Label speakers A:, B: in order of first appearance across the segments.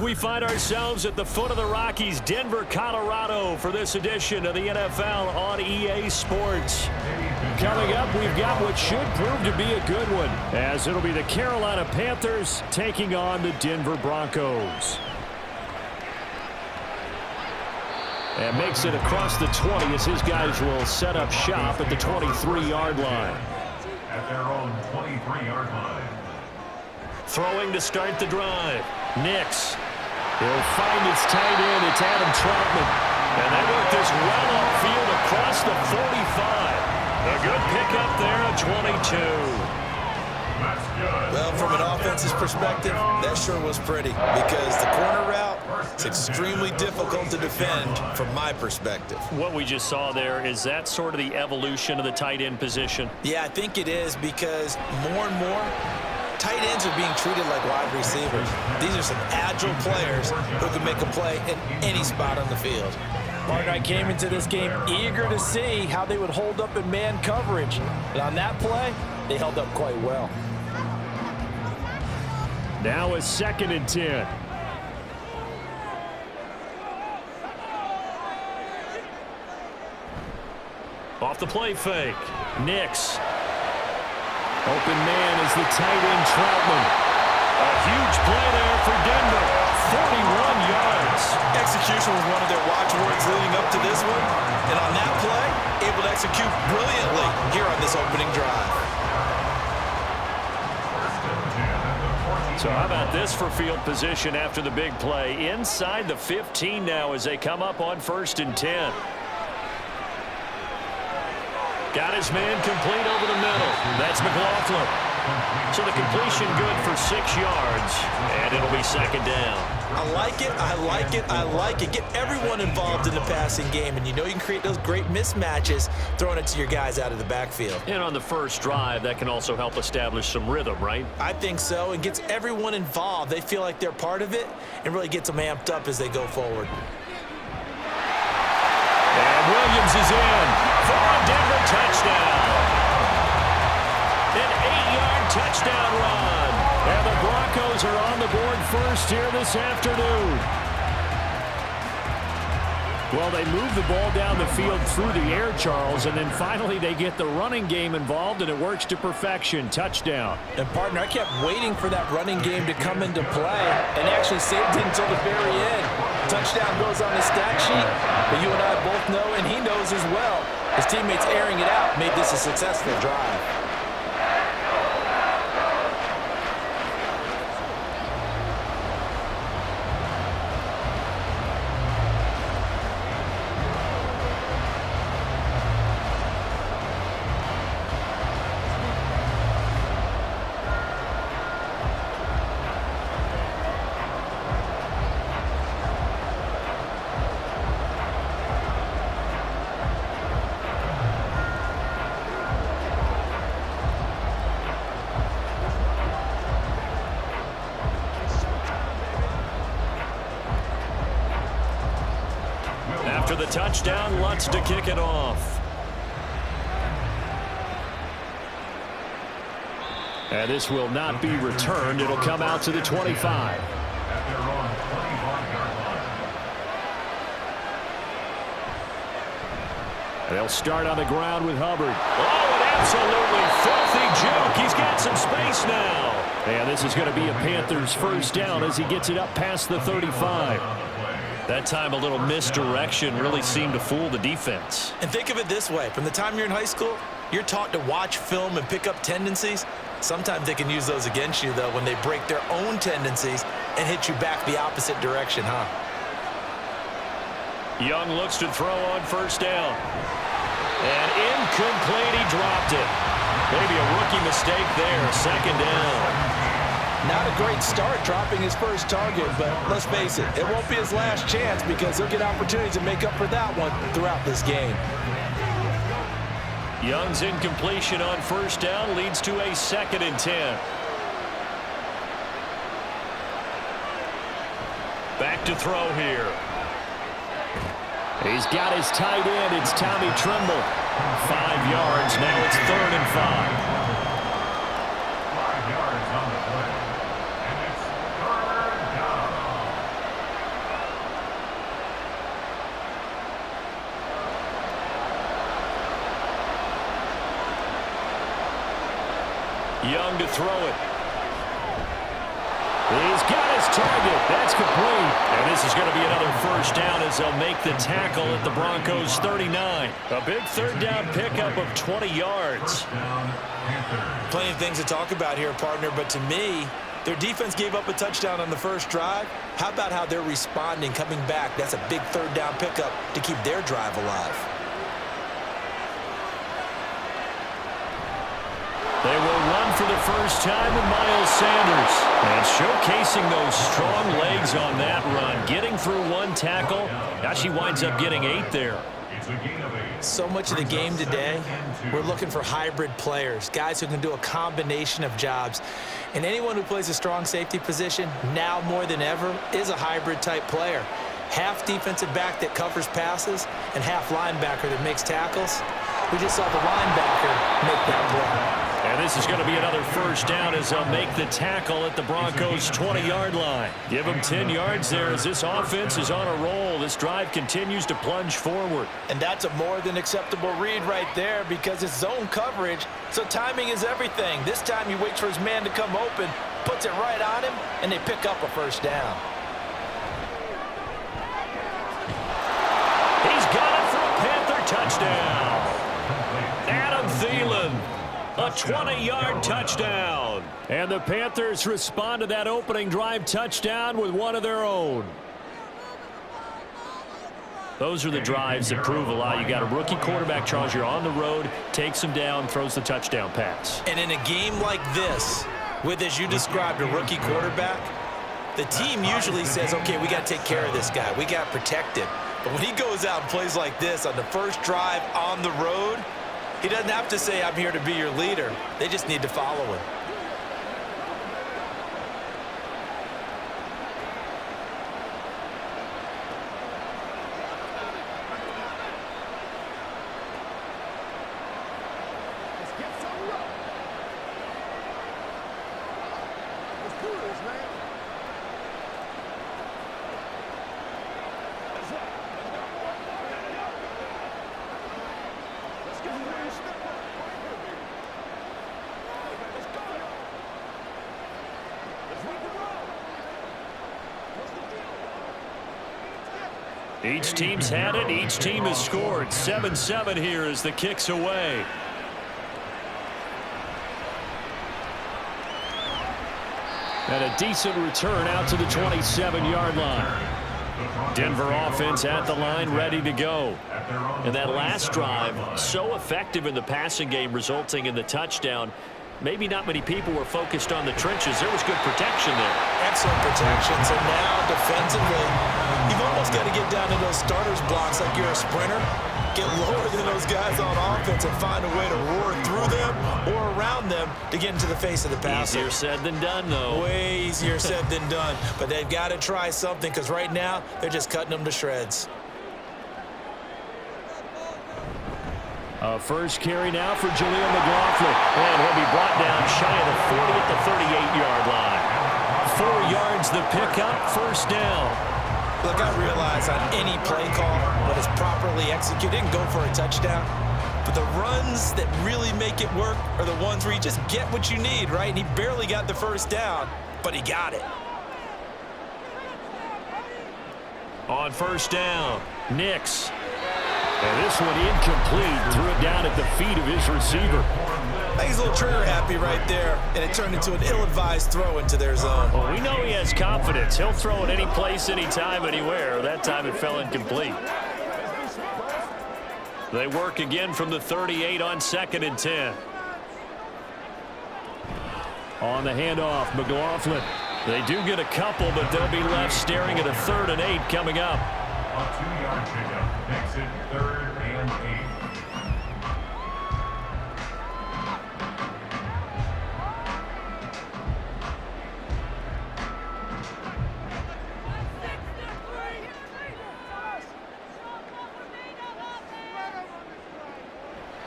A: We find ourselves at the foot of the Rockies, Denver, Colorado, for this edition of the NFL on EA Sports. Coming up, we've got what should prove to be a good one, as it'll be the Carolina Panthers taking on the Denver Broncos. And makes it across the 20 as his guys will set up shop at the 23-yard line.
B: At their own 23-yard line.
A: Throwing to start the drive. Nix. He'll find his tight end. It's Adam Troutman. And they work this well upfield across the 45. A good pickup there at 22.
C: Well, from an offense's perspective, that sure was pretty because the corner route is extremely difficult to defend from my perspective.
A: What we just saw there, is that sort of the evolution of the tight end position?
C: Yeah, I think it is because more and more, tight ends are being treated like wide receivers. These are some agile players who can make a play in any spot on the field.
D: Partner, I came into this game eager to see how they would hold up in man coverage. And on that play, they held up quite well.
A: Now a 2nd and 10. Off the play fake. Nix. Open man is the tight end Troutman. A huge play there for Denver. 41 yards.
C: Execution was one of their watchwords leading up to this one. And on that play, able to execute brilliantly here on this opening drive.
A: So how about this for field position after the big play? Inside the 15 now as they come up on 1st and 10. Got his man complete over the middle. That's McLaughlin. So the completion good for 6 yards, and it'll be 2nd down.
C: I like it, I like it, I like it. Get everyone involved in the passing game, and you know you can create those great mismatches throwing it to your guys out of the backfield.
A: And on the first drive, that can also help establish some rhythm, right?
C: I think so, and gets everyone involved. They feel like they're part of it, and really gets them amped up as they go forward.
A: And Williams is in for a Denver touchdown. An 8-yard touchdown run. And the Broncos are on the board first here this afternoon. Well, they move the ball down the field through the air, Charles, and then finally they get the running game involved, and it works to perfection. Touchdown.
D: And, partner, I kept waiting for that running game to come into play and actually saved it until the very end. Touchdown goes on the stat sheet, but you and I both know, and he knows as well, his teammates airing it out made this a successful drive.
A: After the touchdown, Lutz to kick it off. And this will not be returned. It'll come out to the 25. And they'll start on the ground with Hubbard. Oh, an absolutely filthy juke. He's got some space now. And this is going to be a Panthers first down as he gets it up past the 35. That time a little misdirection really seemed to fool the defense.
C: And think of it this way. From the time you're in high school, you're taught to watch film and pick up tendencies. Sometimes they can use those against you, though, when they break their own tendencies and hit you back the opposite direction, huh?
A: Young looks to throw on first down. And incomplete, he dropped it. Maybe a rookie mistake there, 2nd down.
D: Not a great start dropping his first target, but let's face it, it won't be his last chance because he'll get opportunities to make up for that one throughout this game.
A: Young's incompletion on first down leads to a 2nd and 10. Back to throw here. He's got his tight end. It's Tommy Tremble. 5 yards. Now it's 3rd and 5. Young to throw it. He's got his target. That's complete. And this is going to be another first down as they'll make the tackle at the Broncos 39. A big third down pickup of 20 yards.
C: Plenty of things to talk about here, partner, but to me, their defense gave up a touchdown on the first drive. How about how they're responding, coming back? That's a big third down pickup to keep their drive alive.
A: They will run for the first time with Miles Sanders. And showcasing those strong legs on that run. Getting through one tackle. Actually winds up getting 8 there.
C: So much of the game today, we're looking for hybrid players, guys who can do a combination of jobs. And anyone who plays a strong safety position, now more than ever, is a hybrid type player. Half defensive back that covers passes and half linebacker that makes tackles. We just saw the linebacker make that play.
A: And this is going to be another first down as they'll make the tackle at the Broncos' 20-yard line. Give them 10 yards there as this offense is on a roll. This drive continues to plunge forward.
C: And that's a more than acceptable read right there because it's zone coverage, so timing is everything. This time he waits for his man to come open, puts it right on him, and they pick up a first down.
A: He's got it for a Panther touchdown. Adam Thielen. A 20-yard touchdown. And the Panthers respond to that opening drive touchdown with one of their own. Those are the drives that prove a lot. You got a rookie quarterback, Charles. You're on the road, takes him down, throws the touchdown pass.
C: And in a game like this, with, as you described, a rookie quarterback, the team usually says, okay, we got to take care of this guy. We got to protect him. But when he goes out and plays like this on the first drive on the road, he doesn't have to say, I'm here to be your leader. They just need to follow him.
E: Let's get some rock. Let's do this, man. Let's go. Let's get ready to step up. Let's go. Let's hit the road. What's the deal?
A: Each team's had it. Each team has scored. 7-7 here as the kick's away. And a decent return out to the 27-yard line. Denver offense at the line, ready to go. And that last drive, so effective in the passing game, resulting in the touchdown. Maybe not many people were focused on the trenches. There was good protection there.
C: Excellent protection. So now, defensively, you've almost got to get down to those starters blocks like you're a sprinter. Get lower than those guys on offense and find a way to roar through them or around them to get into the face of the passer.
A: Easier said than done, though.
C: Way easier said than done. But they've got to try something because right now, they're just cutting them to shreds.
A: First carry now for Jaleel McLaughlin. And he'll be brought down shy of the 40 at the 38-yard line. 4 yards the pickup, first down.
C: Look, I realize on any play call, when it's properly executed, and go for a touchdown. But the runs that really make it work are the ones where you just get what you need, right? And he barely got the first down, but he got it.
A: On first down, Nix. And this one incomplete. Threw it down at the feet of his receiver.
C: I think he's a little trigger happy right there, and it turned into an ill-advised throw into their zone.
A: Well, we know he has confidence. He'll throw it any place, anytime, anywhere. That time it fell incomplete. They work again from the 38 on 2nd and 10. On the handoff, McLaughlin. They do get a couple, but they'll be left staring at a 3rd and 8 coming up.
B: A 2-yard pickup makes it 3rd and 8.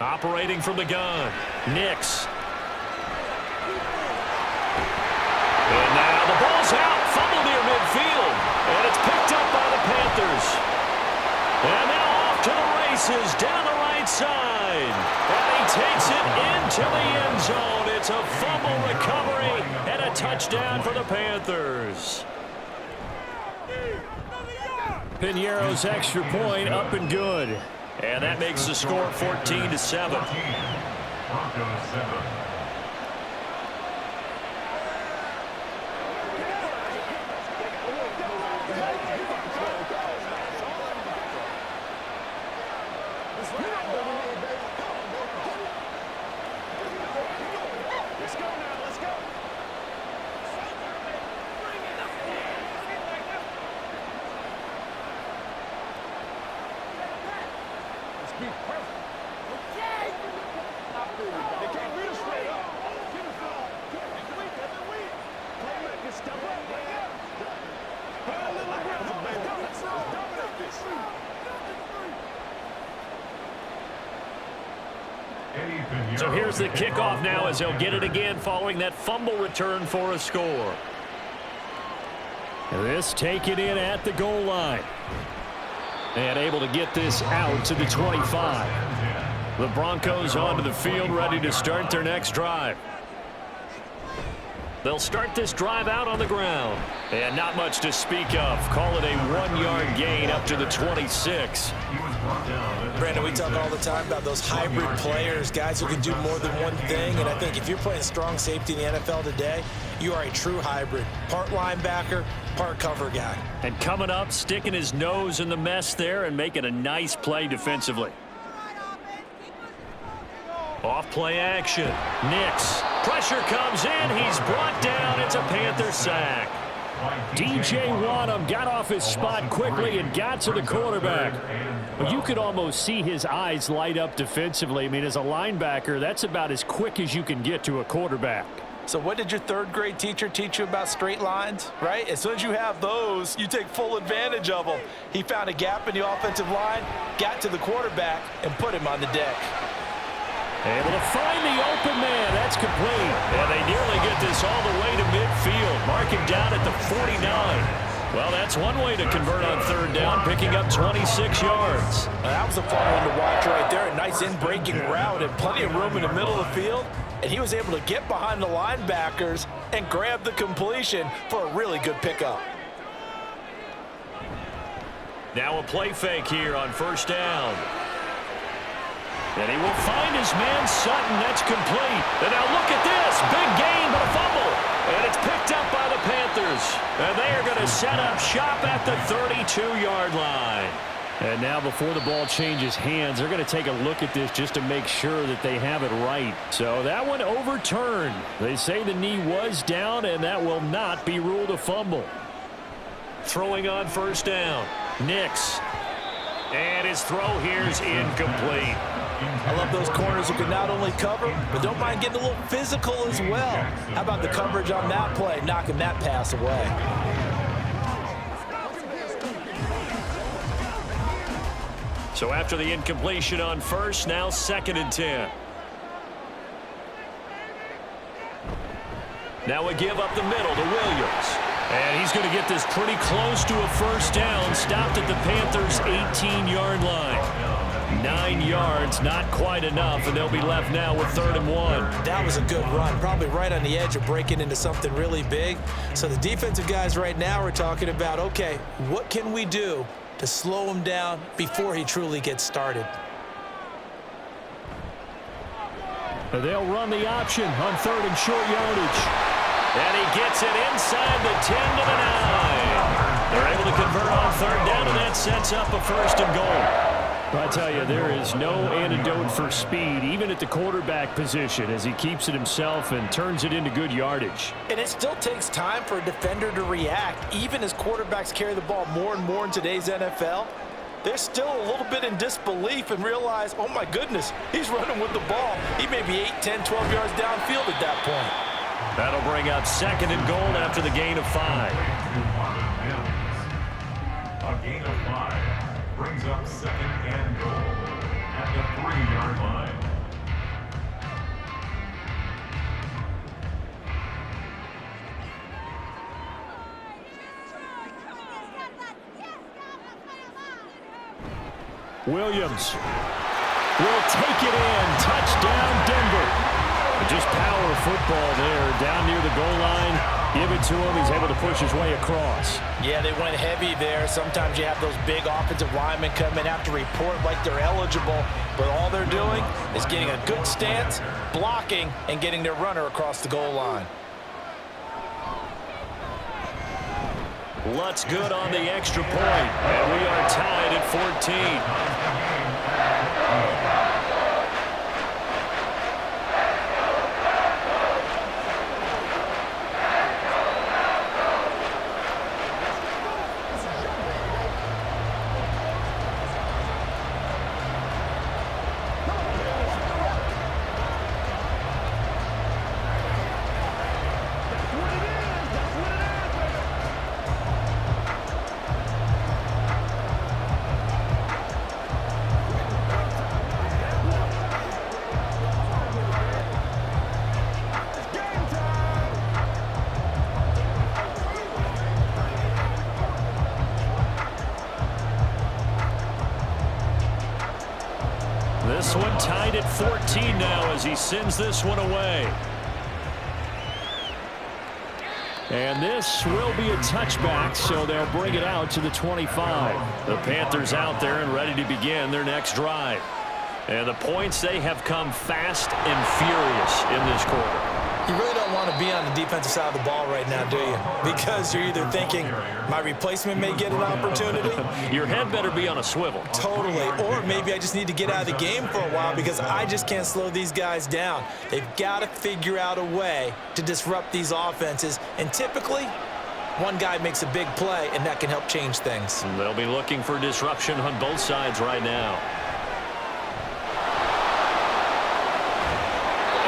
A: Operating from the gun, Nix. And now the ball's out, fumble near midfield, and it's picked up by the Panthers. And now off to the races down the right side. And he takes it into the end zone. It's a fumble the Panthers. Piñeiro's extra point up and good. And that makes the score 14-7.
B: Broncos 7.
A: So here's the kickoff now as they'll get it again following that fumble return for a score. This taken in at the goal line. And able to get this out to the 25. The Broncos onto the field ready to start their next drive. They'll start this drive out on the ground. And not much to speak of. Call it a 1-yard gain up to the 26.
C: Brandon, we talk all the time about those hybrid players, guys who can do more than one thing. And I think if you're playing strong safety in the NFL today, you are a true hybrid. Part linebacker, part cover guy.
A: And coming up, sticking his nose in the mess there and making a nice play defensively. Off play action. Nix. Pressure comes in. He's brought down. It's a Panther sack. DJ Wanham got off his spot quickly and got to the quarterback. But you could almost see his eyes light up defensively. I mean, as a linebacker, that's about as quick as you can get to a quarterback.
C: So what did your third-grade teacher teach you about straight lines, right? As soon as you have those, you take full advantage of them. He found a gap in the offensive line, got to the quarterback, and put him on the deck.
A: Able to find the open man. That's complete. And they nearly get this all the way to midfield. Mark him down at the 49. Well, that's one way to convert on third down, picking up 26 yards.
C: That was a fun one to watch right there. A nice in-breaking route and plenty of room in the middle of the field. And he was able to get behind the linebackers and grab the completion for a really good pickup.
A: Now a play fake here on first down. And he will find his man Sutton. That's complete. And now look at this. Big gain, but a fumble. And it's picked up by the Panthers. And they are going to set up shop at the 32-yard line. And now before the ball changes hands, they're going to take a look at this just to make sure that they have it right. So that one overturned. They say the knee was down, and that will not be ruled a fumble. Throwing on first down. Nix. And his throw here is incomplete.
C: I love those corners who can not only cover, but don't mind getting a little physical as well. How about the coverage on that play, knocking that pass away?
A: So after the incompletion on first, now 2nd and 10. Now a give up the middle to Williams. And he's going to get this pretty close to a first down. Stopped at the Panthers' 18-yard line. 9 yards, not quite enough, and they'll be left now with 3rd and 1.
C: That was a good run, probably right on the edge of breaking into something really big. So the defensive guys right now are talking about, okay, what can we do to slow him down before he truly gets started?
A: They'll run the option on 3rd and short yardage. And he gets it inside the 10 to the 9. They're able to convert on 3rd down, and that sets up a 1st and goal. I tell you, there is no antidote for speed, even at the quarterback position, as he keeps it himself and turns it into good yardage.
C: And it still takes time for a defender to react. Even as quarterbacks carry the ball more and more in today's NFL, they're still a little bit in disbelief and realize, oh my goodness, he's running with the ball. He may be 8, 10, 12 yards downfield at that point.
A: That'll bring up 2nd and goal after the gain of 5.
B: A gain of 5 brings up 2nd and goal at the 3-yard line.
A: Williams will take it in. Touchdown, Denver. Just power football there down near the goal line. Give it to him. He's able to push his way across.
C: Yeah, they went heavy there. Sometimes you have those big offensive linemen come in, have to report like they're eligible, but all they're doing is getting a good stance, blocking, and getting their runner across the goal line.
A: Lutz good on the extra point, and we are tied at 14. This one tied at 14 now as he sends this one away. And this will be a touchback, so they'll bring it out to the 25. The Panthers out there and ready to begin their next drive. And the points, they have come fast and furious in this quarter.
C: You really don't want to be on the defensive side of the ball right now, do you? Because you're either thinking, my replacement may get an opportunity.
A: Your head better be on a swivel.
C: Totally. Or maybe I just need to get out of the game for a while because I just can't slow these guys down. They've got to figure out a way to disrupt these offenses. And typically, one guy makes a big play, and that can help change things.
A: And they'll be looking for disruption on both sides right now.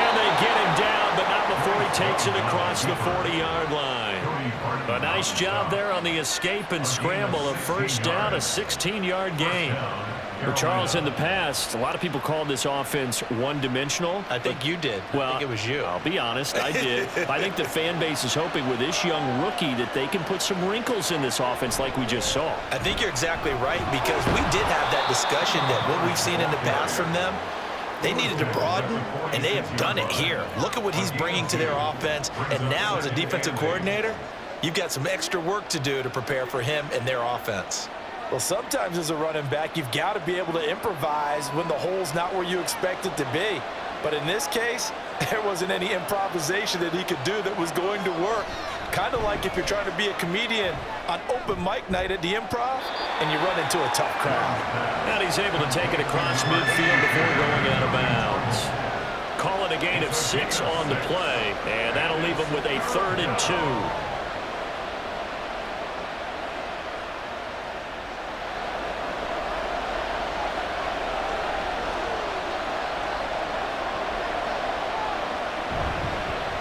A: And they get him down, but not before he takes it across the 40-yard line. A nice job there on the escape and scramble. A first down, a 16-yard gain. For Charles, in the past, a lot of people called this offense one-dimensional.
C: I think you did.
A: Well,
C: I think it was you.
A: I'll be honest, I did. I think the fan base is hoping with this young rookie that they can put some wrinkles in this offense like we just saw.
C: I think you're exactly right because we did have that discussion that what we've seen in the past from them, they needed to broaden, and they have done it here. Look at what he's bringing to their offense, and now as a defensive coordinator, you've got some extra work to do to prepare for him and their offense.
D: Well, sometimes as a running back, you've got to be able to improvise when the hole's not where you expect it to be. But in this case, there wasn't any improvisation that he could do that was going to work. Kind of like if you're trying to be a comedian on open mic night at the Improv and you run into a tough crowd.
A: And he's able to take it across midfield before going out of bounds. Call it a gain of 6 on the play, and that'll leave him with a 3rd and 2.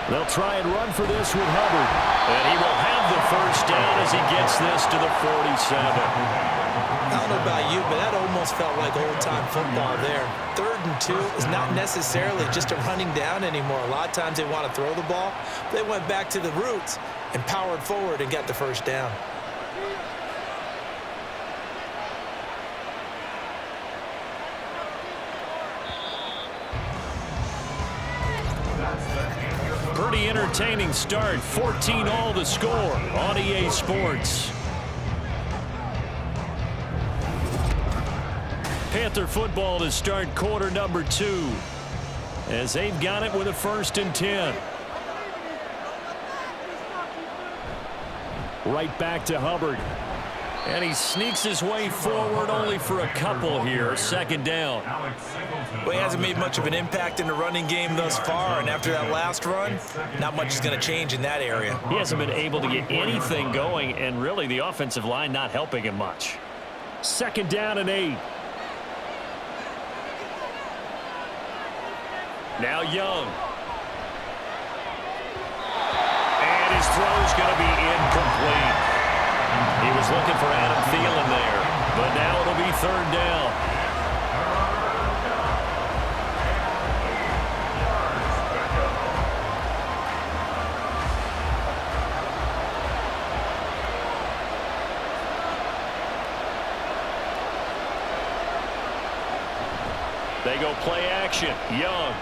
A: They'll try and run for this with Hubbard. And he will have the first down as he gets this to the 47.
C: I don't know about you, but that almost felt like old-time football there. 3rd and 2 is not necessarily just a running down anymore. A lot of times they want to throw the ball. They went back to the roots and powered forward and got the first down.
A: Pretty entertaining start. 14-all the score on EA Sports. Panther football to start quarter number 2 as they've got it with a 1st and 10. Right back to Hubbard. And he sneaks his way forward only for a couple here. 2nd down.
C: Well, he hasn't made much of an impact in the running game thus far, and after that last run, not much is going to change in that area.
A: He hasn't been able to get anything going, and really the offensive line not helping him much. 2nd down and 8. Now Young. And his throw's going to be incomplete. He was looking for Adam Thielen there, but now it'll be 3rd down. They go play action. Young.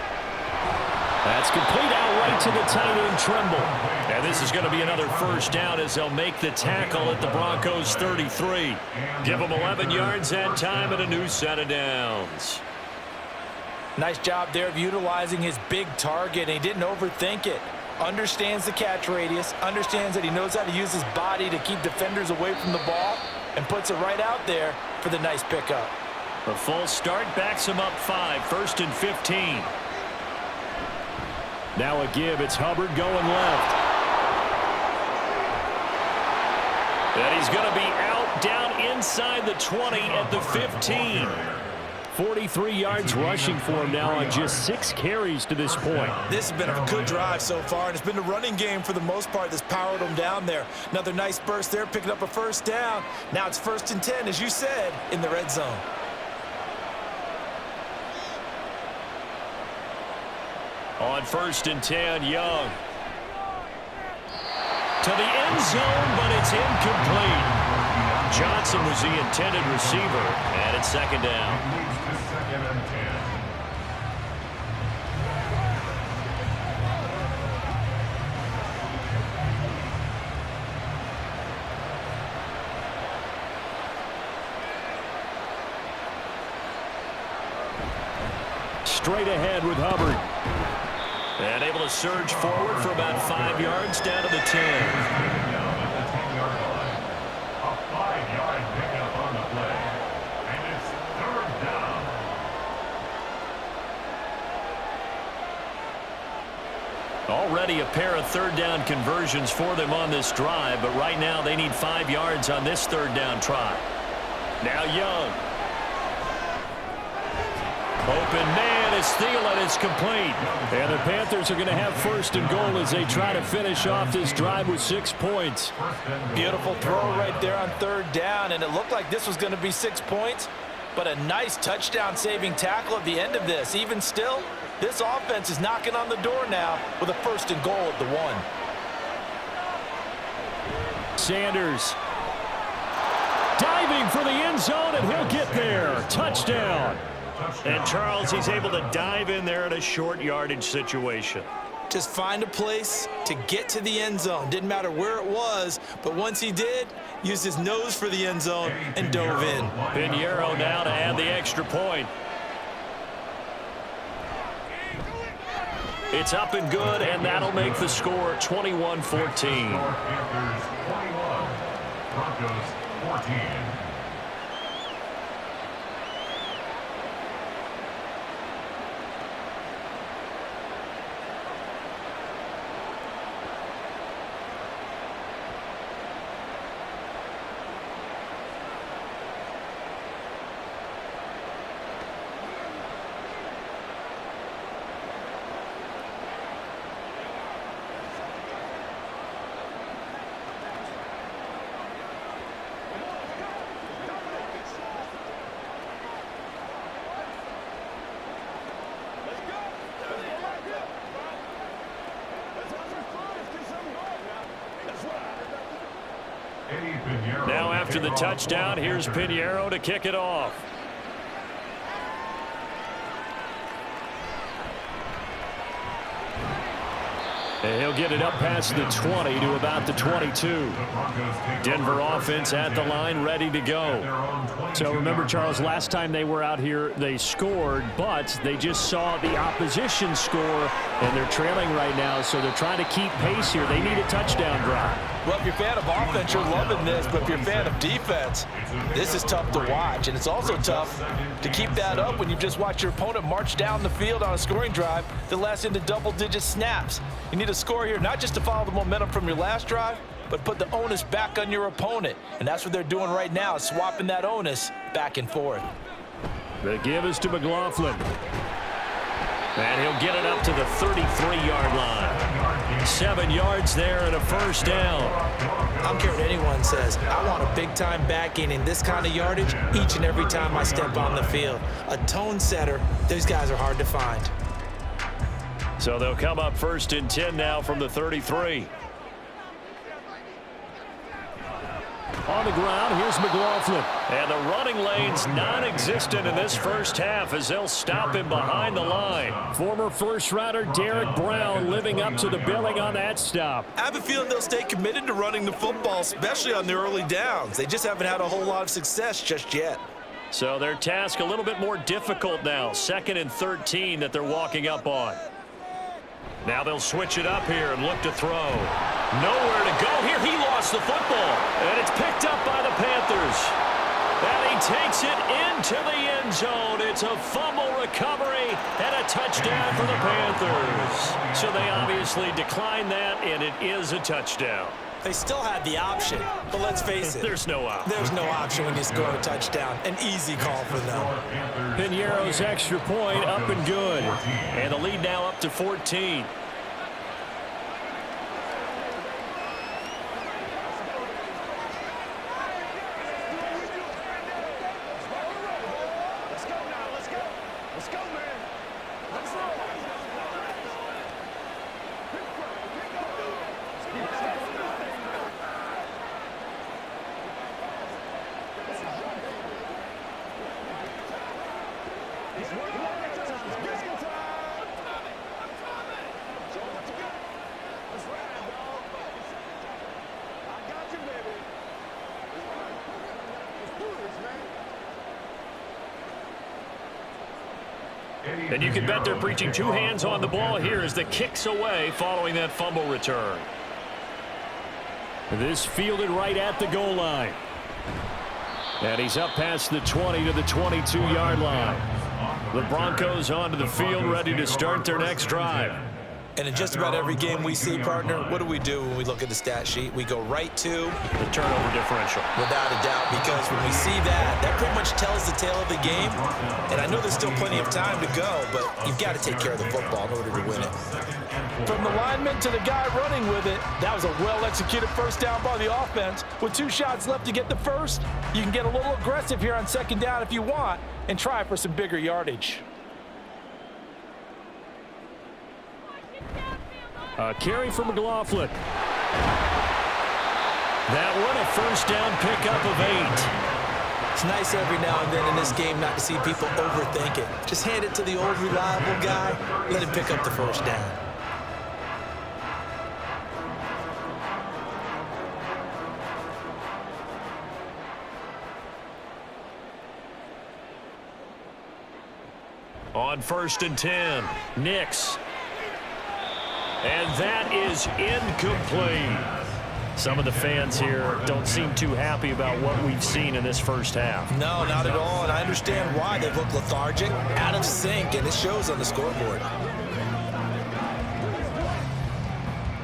A: That's complete out right to the tight end, Trimble. And this is going to be another first down as they'll make the tackle at the Broncos' 33. Give them 11 yards that time and a new set of downs.
C: Nice job there of utilizing his big target, and he didn't overthink it. Understands the catch radius, understands that he knows how to use his body to keep defenders away from the ball, and puts it right out there for the nice pickup.
A: A false start backs him up 5, 1st and 15. Now a give. It's Hubbard going left. And he's going to be out down inside the 20 at the 15. 43 yards rushing for him now on just 6 carries to this point.
C: This has been a good drive so far, and it's been the running game for the most part that's powered him down there. Another nice burst there, picking up a first down. Now it's 1st and 10, as you said, in the red zone.
A: On 1st and 10, Young. To the end zone, but it's incomplete. Johnson was the intended receiver, and it's 2nd down. Straight ahead with Hubbard. And able to surge forward for about 5 yards down to the 10.
B: A 5-yard pickup on the play. And it's 3rd down.
A: Already a pair of 3rd down conversions for them on this drive, but right now they need 5 yards on this 3rd down try. Now Young. Open man is Thielen. It's complete. And the Panthers are going to have 1st and goal as they try to finish off this drive with 6 points.
C: Beautiful throw right there on 3rd down, and it looked like this was going to be 6 points, but a nice touchdown-saving tackle at the end of this. Even still, this offense is knocking on the door now with a 1st and goal at the 1.
A: Sanders diving for the end zone, and he'll get there. Touchdown. And Charles, he's able to dive in there in a short yardage situation.
C: Just find a place to get to the end zone. Didn't matter where it was, but once he did, used his nose for the end zone and dove in.
A: Pinheiro now to add the extra point. It's up and good, and that'll make the score 21-14.
B: Panthers 21, Broncos 14.
A: Now after the touchdown, here's Pinheiro to kick it off. And he'll get it up past the 20 to about the 22. Denver offense at the line, ready to go. So remember, Charles, last time they were out here, they scored, but they just saw the opposition score, and they're trailing right now, so they're trying to keep pace here. They need a touchdown drive.
C: Well, if you're a fan of offense, you're loving this, but if you're a fan of defense, this is tough to watch, and it's also tough to keep that up when you just watch your opponent march down the field on a scoring drive that lasts into double-digit snaps. You need a score here, not just to follow the momentum from your last drive, but put the onus back on your opponent, and that's what they're doing right now, swapping that onus back and forth.
A: The give is to McLaughlin. And he'll get it up to the 33-yard line. 7 yards there and a first down.
C: I don't care what anyone says. I want a big-time backing in this kind of yardage each and every time I step on the field. A tone setter, those guys are hard to find.
A: So they'll come up 1st and 10 now from the 33. On the ground, here's McLaughlin. And the running lane's non-existent in this first half as they'll stop him behind the line. Former first-rounder Derek Brown living up to the billing on that stop.
C: I have a feeling they'll stay committed to running the football, especially on the early downs. They just haven't had a whole lot of success just yet.
A: So their task a little bit more difficult now. 2nd and 13 that they're walking up on. Now they'll switch it up here and look to throw. Nowhere to go here. He lost the football. And it's picked up by the Panthers. And he takes it into the end zone. It's a fumble recovery and a touchdown for the Panthers. So they obviously declined that, and it is a touchdown.
C: They still had the option, but let's face it.
A: There's no option.
C: There's no option when you score a touchdown. An easy call for them.
A: Piñeiro's extra point up and good. And the lead now up to 14.
E: Let's go, man. Let's roll.
A: And you can bet they're preaching 2 hands on the ball here as the kick's away following that fumble return. This fielded right at the goal line. And he's up past the 20 to the 22-yard line. The Broncos onto the field ready to start their next drive.
C: And in just about every game we see, partner, what do we do when we look at the stat sheet? We go right to
A: the turnover differential.
C: Without a doubt, because when we see that, that pretty much tells the tale of the game. And I know there's still plenty of time to go, but you've got to take care of the football in order to win it.
D: From the lineman to the guy running with it, that was a well-executed first down by the offense. With 2 shots left to get the first, you can get a little aggressive here on 2nd down if you want and try for some bigger yardage.
A: A carry for McLaughlin. That one a first down pickup of 8.
C: It's nice every now and then in this game not to see people overthink it. Just hand it to the old reliable guy, let him pick up the first down.
A: On 1st and 10, Nix. And that is incomplete. Some of the fans here don't seem too happy about what we've seen in this first half.
C: No, not at all, and I understand why. They look lethargic, out of sync, and it shows on the scoreboard.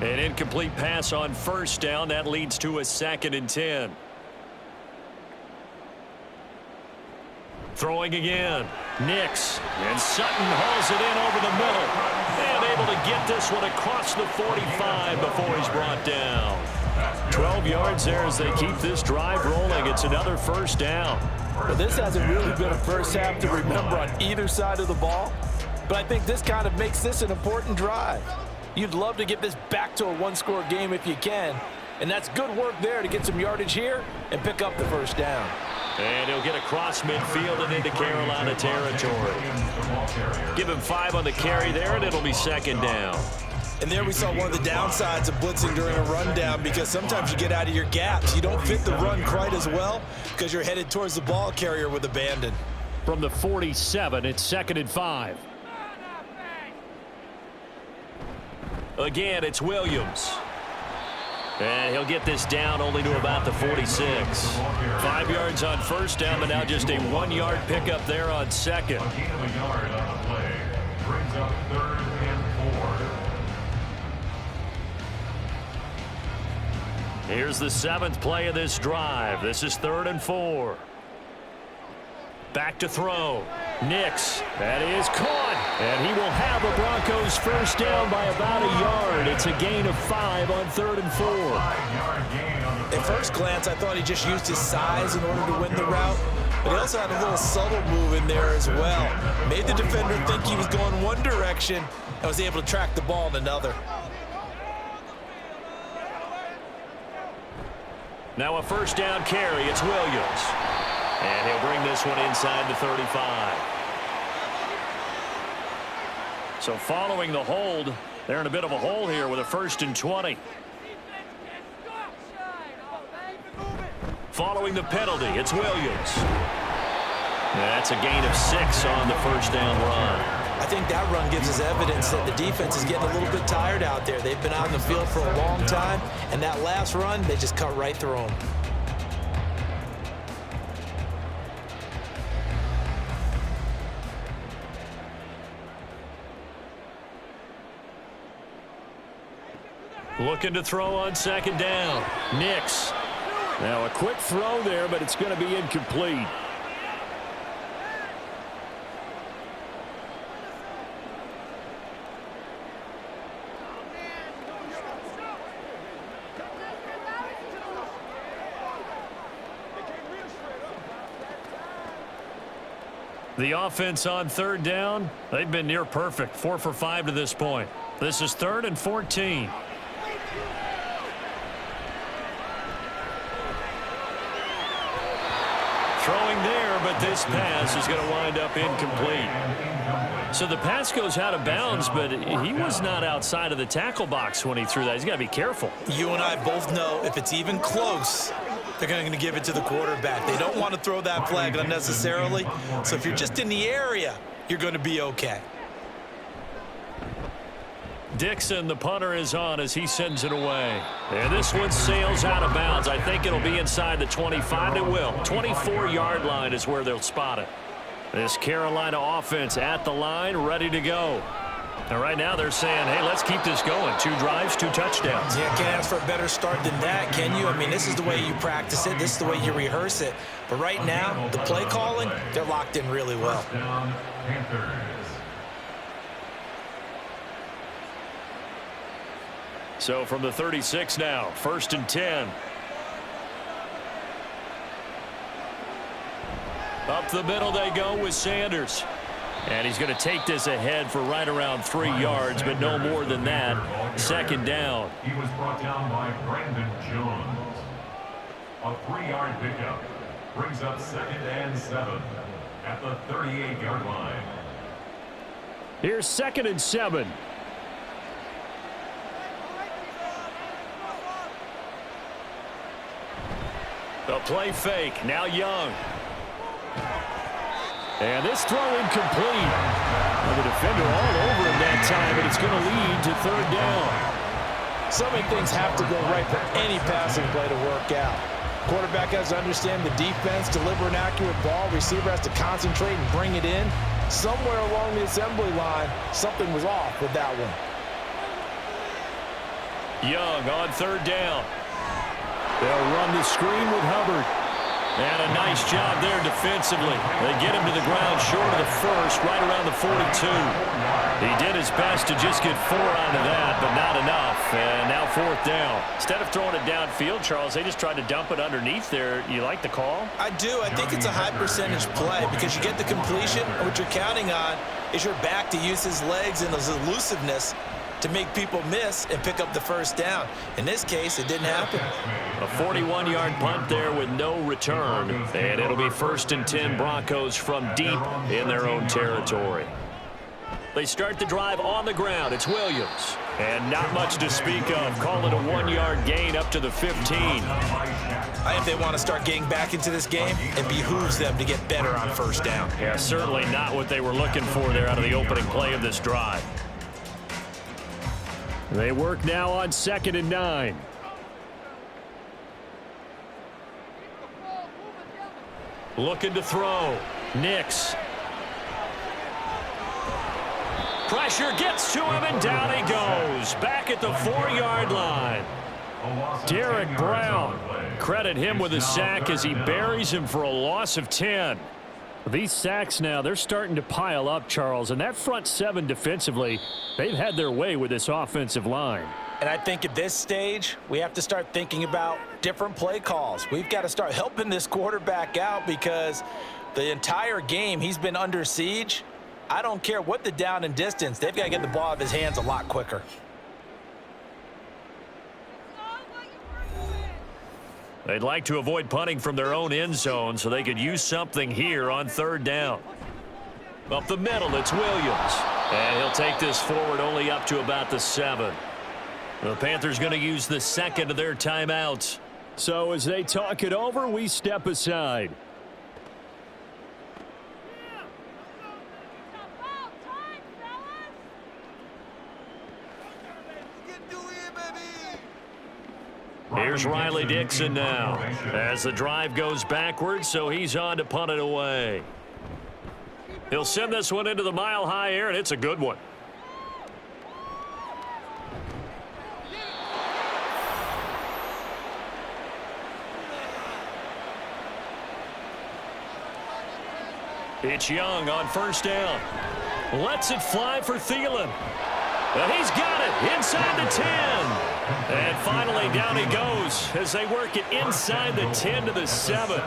A: An incomplete pass on 1st down. That leads to a 2nd and 10. Throwing again. Nix. And Sutton hauls it in over the middle. And able to get this one across the 45 before he's brought down. 12 yards there as they keep this drive rolling. It's another first down.
D: Well, this hasn't really been a first half to remember on either side of the ball. But I think this kind of makes this an important drive. You'd love to get this back to a 1-score game if you can. And that's good work there to get some yardage here and pick up the first down.
A: And he'll get across midfield and into Carolina territory. Give him 5 on the carry there, and it'll be 2nd down.
C: And there we saw one of the downsides of blitzing during a rundown, because sometimes you get out of your gaps. You don't fit the run quite as well because you're headed towards the ball carrier with abandon.
A: From the 47, it's 2nd and 5. Again, it's Williams. And he'll get this down only to about the 46. 5 yards on 1st down, but now just a 1-yard pickup there on 2nd.
B: A gain of a yard on the play brings up 3rd and 4.
A: Here's the 7th play of this drive. This is 3rd and 4. Back to throw. Nix. That is caught. And he will have a Broncos first down by about a yard. It's a gain of 5 on 3rd and 4.
C: At first glance, I thought he just used his size in order to win the route. But he also had a little subtle move in there as well. Made the defender think he was going one direction and was able to track the ball in another.
A: Now a first down carry. It's Williams. And he'll bring this one inside the 35. So following the hold, they're in a bit of a hole here with a 1st and 20. Following the penalty, it's Williams. That's a gain of 6 on the first down run.
C: I think that run gives us evidence that the defense is getting a little bit tired out there. They've been out in the field for a long time, and that last run, they just cut right through them.
A: Looking to throw on 2nd down. Nix.
E: Now a quick throw there, but it's going to be incomplete.
A: The offense on 3rd down, they've been near perfect. 4 for 5 to this point. This is 3rd and 14. Throwing there, but this pass is going to wind up incomplete. So the pass goes out of bounds, but he was not outside of the tackle box when he threw that. He's got to be careful.
C: You and I both know if it's even close, they're going to give it to the quarterback. They don't want to throw that flag unnecessarily. So if you're just in the area, you're going to be okay.
A: Dixon, the punter, is on as he sends it away. And this one sails out of bounds. I think it'll be inside the 25. It will. 24-yard line is where they'll spot it. This Carolina offense at the line, ready to go. And right now they're saying, hey, let's keep this going. 2 drives, 2 touchdowns.
C: Yeah, can't ask for a better start than that, can you? I mean, this is the way you practice it. This is the way you rehearse it. But right now, the play calling, they're locked in really well.
B: First down, Panthers.
A: So from the 36 now, 1st and 10. Up the middle they go with Sanders. And he's going to take this ahead for right around 3 yards, but no more than that. 2nd down.
B: He was brought down by Brandon Jones. A 3-yard pickup brings up 2nd and 7 at the 38-yard line.
E: Here's 2nd and 7.
A: The play fake. Now Young. And this throw incomplete. And the defender all over him that time, and it's going to lead to 3rd down.
D: So many things have to go right for any passing play to work out. Quarterback has to understand the defense, deliver an accurate ball. Receiver has to concentrate and bring it in. Somewhere along the assembly line, something was off with that one.
A: Young on 3rd down. They'll run the screen with Hubbard. And a nice job there defensively. They get him to the ground short of the 1st, right around the 42. He did his best to just get 4 onto that, but not enough. And now 4th down. Instead of throwing it downfield, Charles, they just tried to dump it underneath there. You like the call?
C: I do. I think it's a high percentage play because you get the completion, and what you're counting on is your back to use his legs and his elusiveness to make people miss and pick up the 1st down. In this case, it didn't happen.
A: A 41-yard punt there with no return. And it'll be 1st and 10 Broncos from deep in their own territory. They start the drive on the ground. It's Williams. And not much to speak of. Call it a 1-yard gain up to the 15.
C: I think they want to start getting back into this game. It behooves them to get better on 1st down.
A: Yeah, certainly not what they were looking for there out of the opening play of this drive.
E: They work now on 2nd and 9.
A: Looking to throw. Nix. Pressure gets to him, and down he goes. Back at the 4-yard line. Derek Brown. Credit him with a sack as he buries him for a loss of 10.
E: These sacks now, they're starting to pile up, Charles. And that front 7 defensively, they've had their way with this offensive line.
C: And I think at this stage, we have to start thinking about different play calls. We've got to start helping this quarterback out because the entire game he's been under siege. I don't care what the down and distance. They've got to get the ball out of his hands a lot quicker.
A: They'd like to avoid punting from their own end zone so they could use something here on third down. Up the middle, it's Williams. And he'll take this forward only up to about the 7. The Panthers going to use the second of their timeouts.
E: So as they talk it over, we step aside.
A: Here's Riley Dixon now as the drive goes backwards, so he's on to punt it away. He'll send this one into the mile-high air, and it's a good one. It's Young on first down. Lets it fly for Thielen. And he's got it inside the 10. And finally down he goes as they work it inside the 10 to the 7.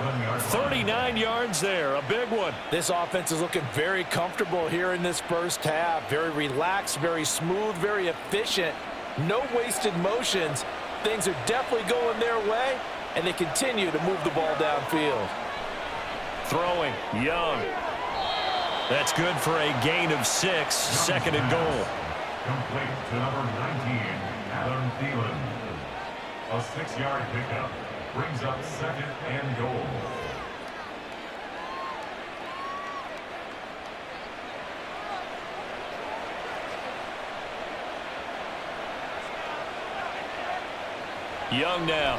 A: 39 yards there, a big one.
D: This offense is looking very comfortable here in this first half. Very relaxed, very smooth, very efficient. No wasted motions. Things are definitely going their way, and they continue to move the ball downfield.
A: Throwing, Young. That's good for a gain of 6, second and goal.
B: Complete to number 19, Adam Thielen. A 6-yard pickup brings up second and goal.
A: Young now.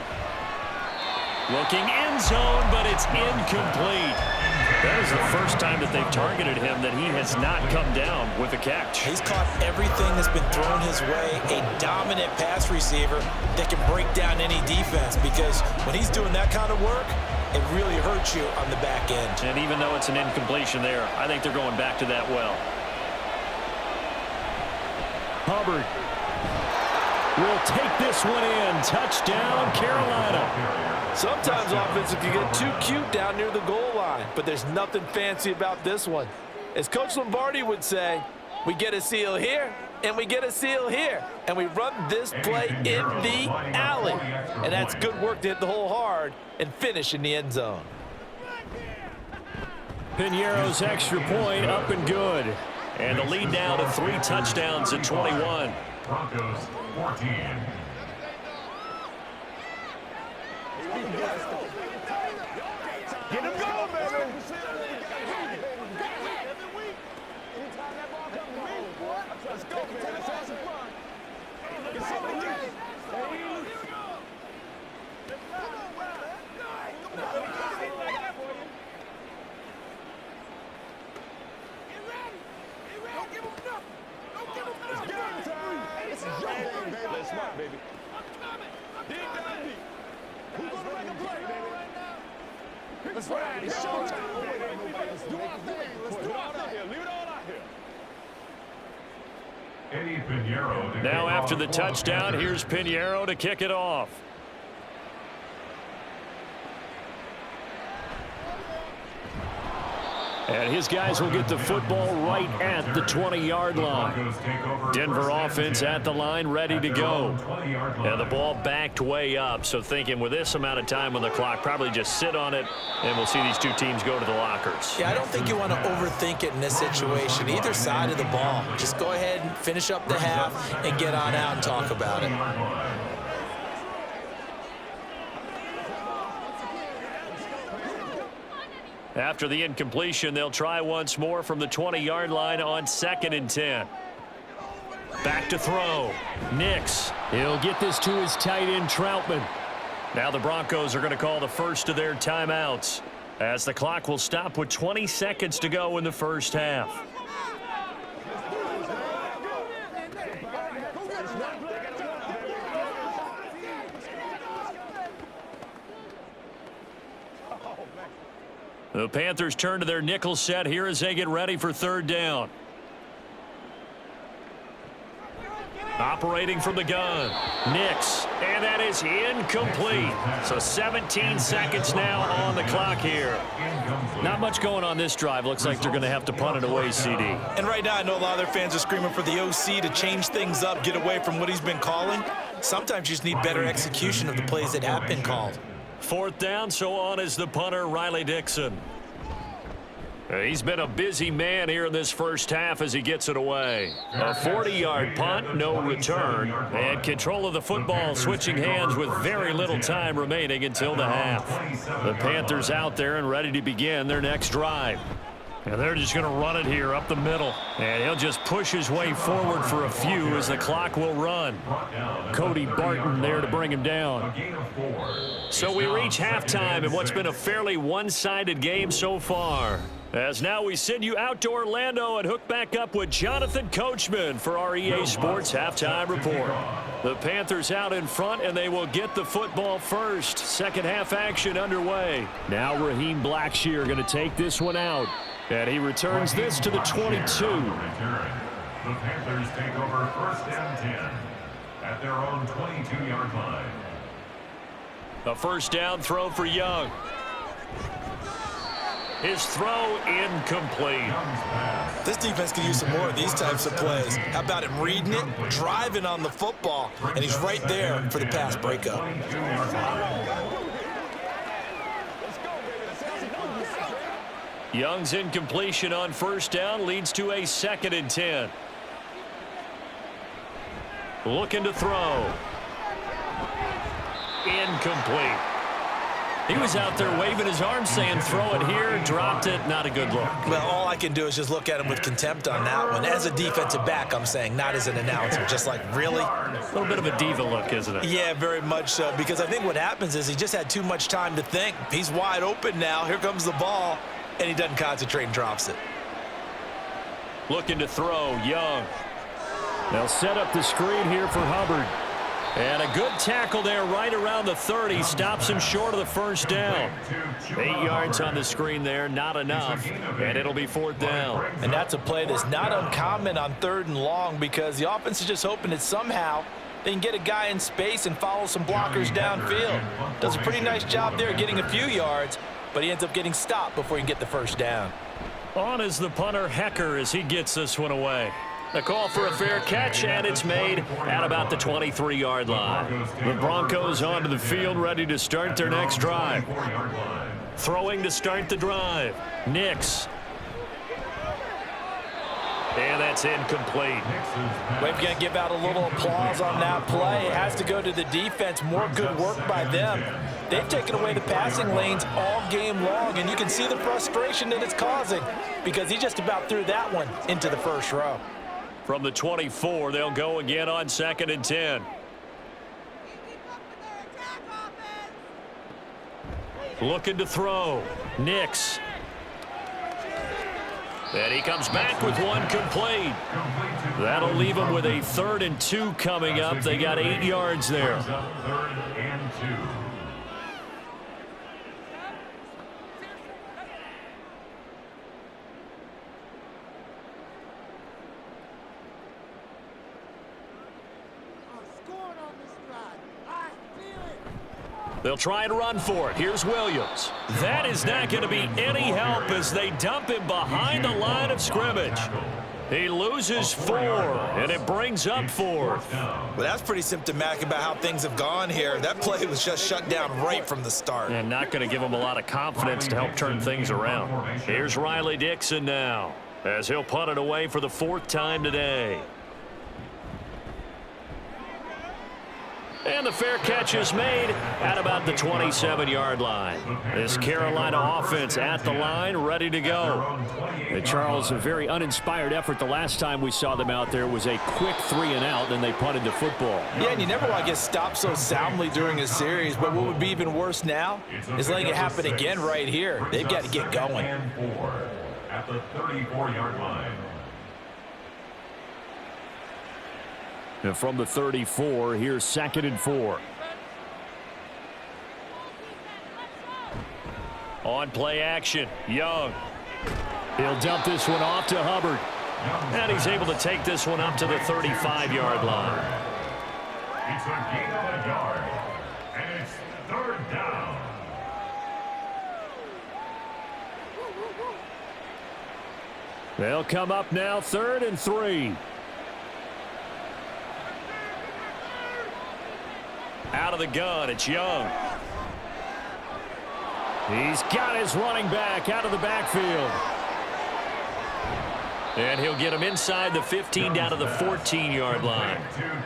A: Looking end zone, but it's incomplete. That is the first time that they've targeted him that he has not come down with a catch.
C: He's caught everything that's been thrown his way. A dominant pass receiver that can break down any defense, because when he's doing that kind of work, it really hurts you on the back end.
A: And even though it's an incompletion there, I think they're going back to that well.
E: Hubbard will take this one in. Touchdown, Carolina.
D: Sometimes offense, if you get too cute down near the goal line, but there's nothing fancy about this one. As Coach Lombardi would say, we get a seal here, and we get a seal here, and we run this play in the alley. And that's good work to hit the hole hard and finish in the end zone.
E: Piñeiro's extra point up and good.
A: And the lead now to 3 touchdowns at 21.
B: Broncos 14.
F: Get him going, baby. Let's go, man. Let's have some fun. Get some of the Don't give him nothing. Don't give him nothing. It's game time. This is your game, baby. Let's rock, baby. Dig down deep. Who's going to make a play, baby? Let's ride. It's showtime. Let's do our thing. Let's do our thing. Leave it all out here.
B: Eddie Piñeiro to
A: Now
B: kick
A: after
B: off
A: the
B: for
A: touchdown,
B: Panthers.
A: here's Piñeiro to kick it off. And his guys will get the football right at the 20-yard line. Denver offense at the line, ready to go. And the ball backed way up, so thinking with this amount of time on the clock, probably just sit on it, and we'll see these two teams go to the lockers.
C: Yeah, I don't think you want to overthink it in this situation, either side of the ball. Just go ahead and finish up the half and get on out and talk about it.
A: After the incompletion, they'll try once more from the 20-yard line on 2nd and 10. Back to throw. Nix.
E: He'll get this to his tight end, Troutman.
A: Now the Broncos are going to call the first of their timeouts as the clock will stop with 20 seconds to go in the first half. The Panthers turn to their nickel set here as they get ready for third down. Operating from the gun. Nix. And that is incomplete. So 17 seconds now on the clock here.
E: Not much going on this drive. Looks like they're going to have to punt it away, CD.
C: And right now, I know a lot of their fans are screaming for the OC to change things up, get away from what he's been calling. Sometimes you just need better execution of the plays that have been called.
A: Fourth down, so on is the punter, Riley Dixon. He's been a busy man here in this first half as he gets it away. A 40-yard punt, no return, and control of the football switching hands with very little time remaining until the half. The Panthers out there and ready to begin their next drive. And they're just going to run it here up the middle. And he'll just push his way forward for a few as the clock will run. Cody Barton there to bring him down. So we reach halftime in what's been a fairly one-sided game so far. As now we send you out to Orlando and hook back up with Jonathan Coachman for our EA Sports Halftime Report. The Panthers out in front, and they will get the football first. Second half action underway. Now Raheem Blackshear going to take this one out. And he returns this to the 22.
B: The Panthers take over first and 10 at their own 22-yard line.
A: A first down throw for Young. His throw incomplete.
C: This defense can use some more of these types of plays. How about him reading it, driving on the football, and he's right there for the pass breakup.
A: Young's incompletion on first down leads to a 2nd and 10. Looking to throw. Incomplete. He was out there waving his arms saying throw it here, dropped it, not a good look.
C: Well, all I can do is just look at him with contempt on that one. As a defensive back, I'm saying, not as an announcer. Just like, really?
A: A little bit of a diva look, isn't it?
C: Yeah, very much so, because I think what happens is he just had too much time to think. He's wide open now. Here comes the ball, and he doesn't concentrate and drops it.
A: Looking to throw, Young.
E: They'll set up the screen here for Hubbard.
A: And a good tackle there right around the 30. Stops him short of the first down. 8 yards on the screen there, not enough. And it'll be 4th down.
C: And that's a play that's not uncommon on 3rd and long, because the offense is just hoping that somehow they can get a guy in space and follow some blockers downfield. Does a pretty nice job there getting a few yards, but he ends up getting stopped before he can get the first down.
A: On is the punter, Hecker, as he gets this one away. A call for a fair catch, and it's made at about the 23-yard line. The Broncos onto the field, ready to start their next drive. Throwing to start the drive. Nix. And that's incomplete.
C: We're going to give out a little applause on that play. It has to go to the defense. More good work by them. They've taken away the passing lanes all game long, and you can see the frustration that it's causing, because he just about threw that one into the first row.
A: From the 24, they'll go again on 2nd and 10. Looking to throw. Nix. And he comes back with one complete. That'll leave him with a 3rd and 2 coming up. They got 8 yards there.
B: 3rd and 2.
A: They'll try and run for it. Here's Williams. That is not going to be any help as they dump him behind the line of scrimmage. He loses 4, and it brings up 4th.
C: Well, that's pretty symptomatic about how things have gone here. That play was just shut down right from the start.
A: And not going to give him a lot of confidence to help turn things around. Here's Riley Dixon now, as he'll punt it away for the 4th time today. And the fair catch is made at about the 27-yard line. This Carolina offense at the line, ready to go.
E: And Charles, a very uninspired effort the last time we saw them out there was a quick 3-and-out, then they punted the football.
C: Yeah, and you never want to get stopped so soundly during a series, but what would be even worse now is letting it happen again right here. They've got to get going.
B: At the 34-yard line.
E: And from the 34, here's 2nd and 4.
A: On play action, Young. He'll dump this one off to Hubbard. And he's able to take this one up to the 35-yard line.
B: It's a gain of a yard, and it's 3rd down.
E: They'll come up now, 3rd and 3.
A: Out of the gun, it's Young.
E: He's got his running back out of the backfield. And he'll get him inside the 15 down to the 14-yard line.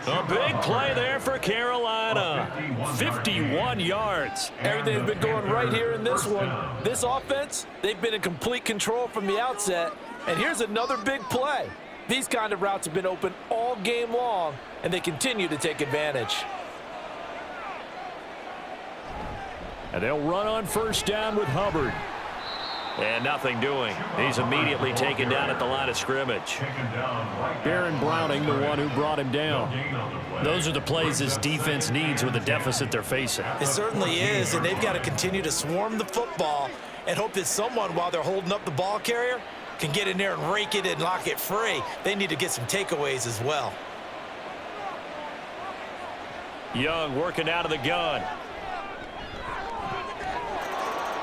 E: A big play there for Carolina. 51 yards.
D: Everything's been going right here in this one. This offense, they've been in complete control from the outset. And here's another big play. These kind of routes have been open all game long, and they continue to take advantage.
E: And they'll run on first down with Hubbard. And nothing doing. He's immediately taken down at the line of scrimmage. Baron Browning, the one who brought him down. Those are the plays this defense needs with the deficit they're facing.
C: It certainly is, and they've got to continue to swarm the football and hope that someone, while they're holding up the ball carrier, can get in there and rake it and lock it free. They need to get some takeaways as well.
E: Young working out of the gun.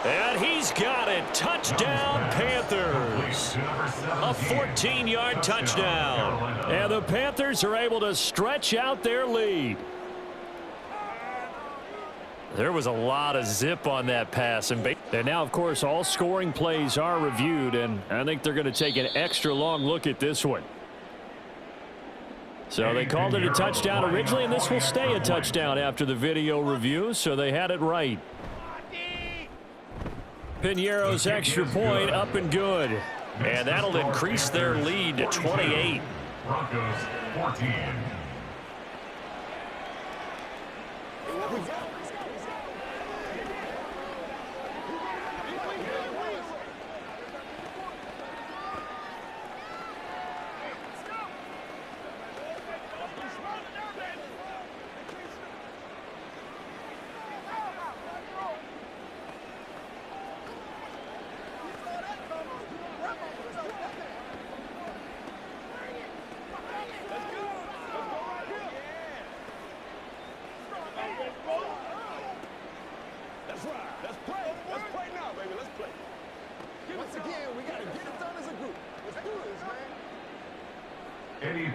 E: And he's got it. Touchdown, Panthers. A 14-yard touchdown. And the Panthers are able to stretch out their lead. There was a lot of zip on that pass. And now, of course, all scoring plays are reviewed, and I think they're going to take an extra long look at this one. So they called it a touchdown originally, and this will stay a touchdown after the video review, so they had it right. Piñeiro's extra point up and good. And that'll increase their lead to 28.
B: Broncos 14.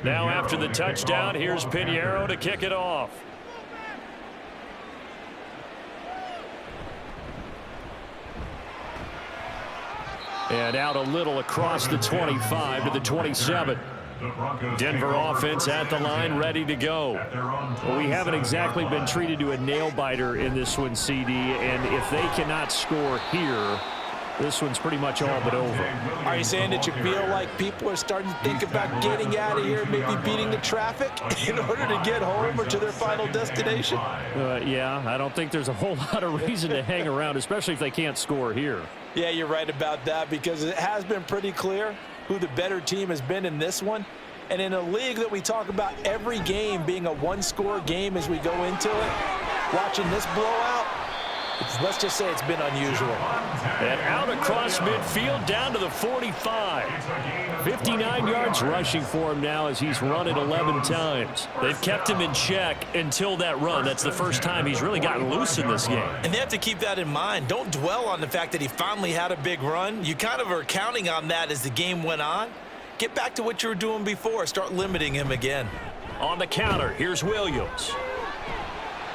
E: Now after the touchdown, here's Piñeiro to kick it off. And out a little across the 25 to the 27. Denver offense at the line, ready to go. Well, we haven't exactly been treated to a nail-biter in this one, CD, and if they cannot score here, this one's pretty much all but over.
C: Are you saying that you feel like people are starting to think about getting out of here, maybe beating the traffic in order to get home or to their final destination?
E: Yeah, I don't think there's a whole lot of reason to hang around, especially if they can't score here.
C: Yeah, you're right about that, because it has been pretty clear who the better team has been in this one. And in a league that we talk about every game being a one-score game as we go into it, watching this blowout, let's just say it's been unusual.
E: And out across midfield down to the 45. 59 yards rushing for him now as he's run it 11 times. They've kept him in check until that run. That's the first time he's really gotten loose in this game.
C: And they have to keep that in mind. Don't dwell on the fact that he finally had a big run. You kind of are counting on that as the game went on. Get back to what you were doing before. Start limiting him again.
E: On the counter, here's Williams.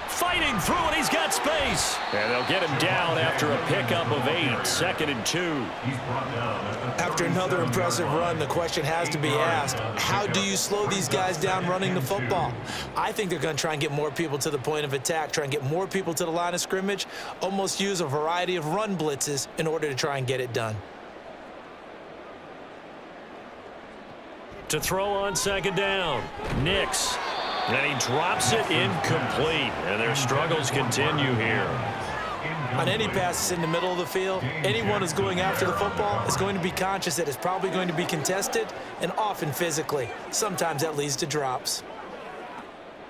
E: Fighting through it, he's got space. And they'll get him down after a pickup of 8, 2nd and 2.
C: After another impressive run, the question has to be asked, how do you slow these guys down running the football? I think they're going to try and get more people to the point of attack, try and get more people to the line of scrimmage, almost use a variety of run blitzes in order to try and get it done.
E: To throw on 2nd down, Nix. And he drops it incomplete, and their struggles continue here.
C: On any passes in the middle of the field, anyone who's going after the football is going to be conscious that it's probably going to be contested, and often physically. Sometimes that leads to drops.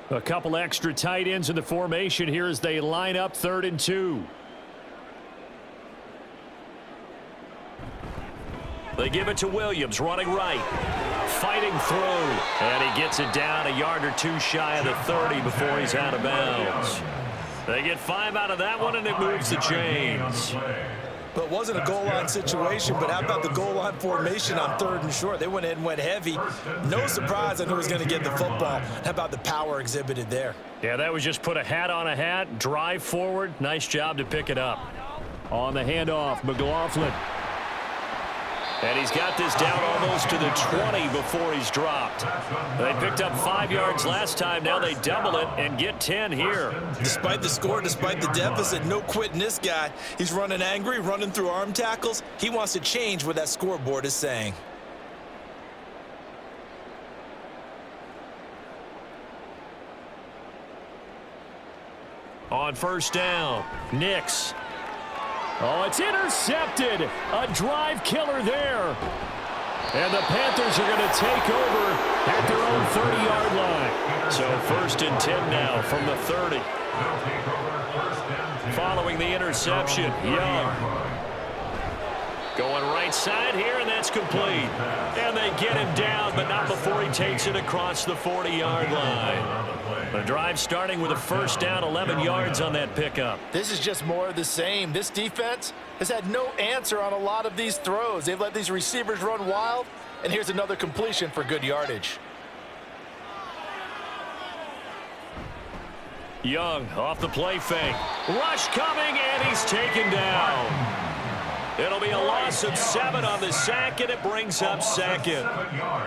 E: A couple extra tight ends in the formation here as they line up 3rd and 2. They give it to Williams, running right. Fighting through, and he gets it down a yard or two shy of the 30 before he's out of bounds. They get 5 out of that one, and it moves the chains.
C: But it wasn't a goal line situation, but how about the goal line formation on 3rd and short? They went in and went heavy. No surprise on who was going to get the football. How about the power exhibited there?
E: Yeah, that was just put a hat on a hat, drive forward. Nice job to pick it up. On the handoff, McLaughlin. And he's got this down almost to the 20 before he's dropped. They picked up 5 yards last time. Now they double it and get 10 here.
C: Despite the score, despite the deficit, no quitting this guy. He's running angry, running through arm tackles. He wants to change what that scoreboard is saying.
E: On first down, Nix. Oh, it's intercepted. A drive killer there. And the Panthers are going to take over at their own 30-yard line. So first and 10 now from the 30. Following the interception, Young. Going right side here, and that's complete. And they get him down, but not before he takes it across the 40-yard line. The drive starting with a first down, 11 yards on that pickup.
C: This is just more of the same. This defense has had no answer on a lot of these throws. They've let these receivers run wild, and here's another completion for good yardage.
E: Young off the play fake. Rush coming, and he's taken down. It'll be a loss of 7 on the sack, and it brings up second.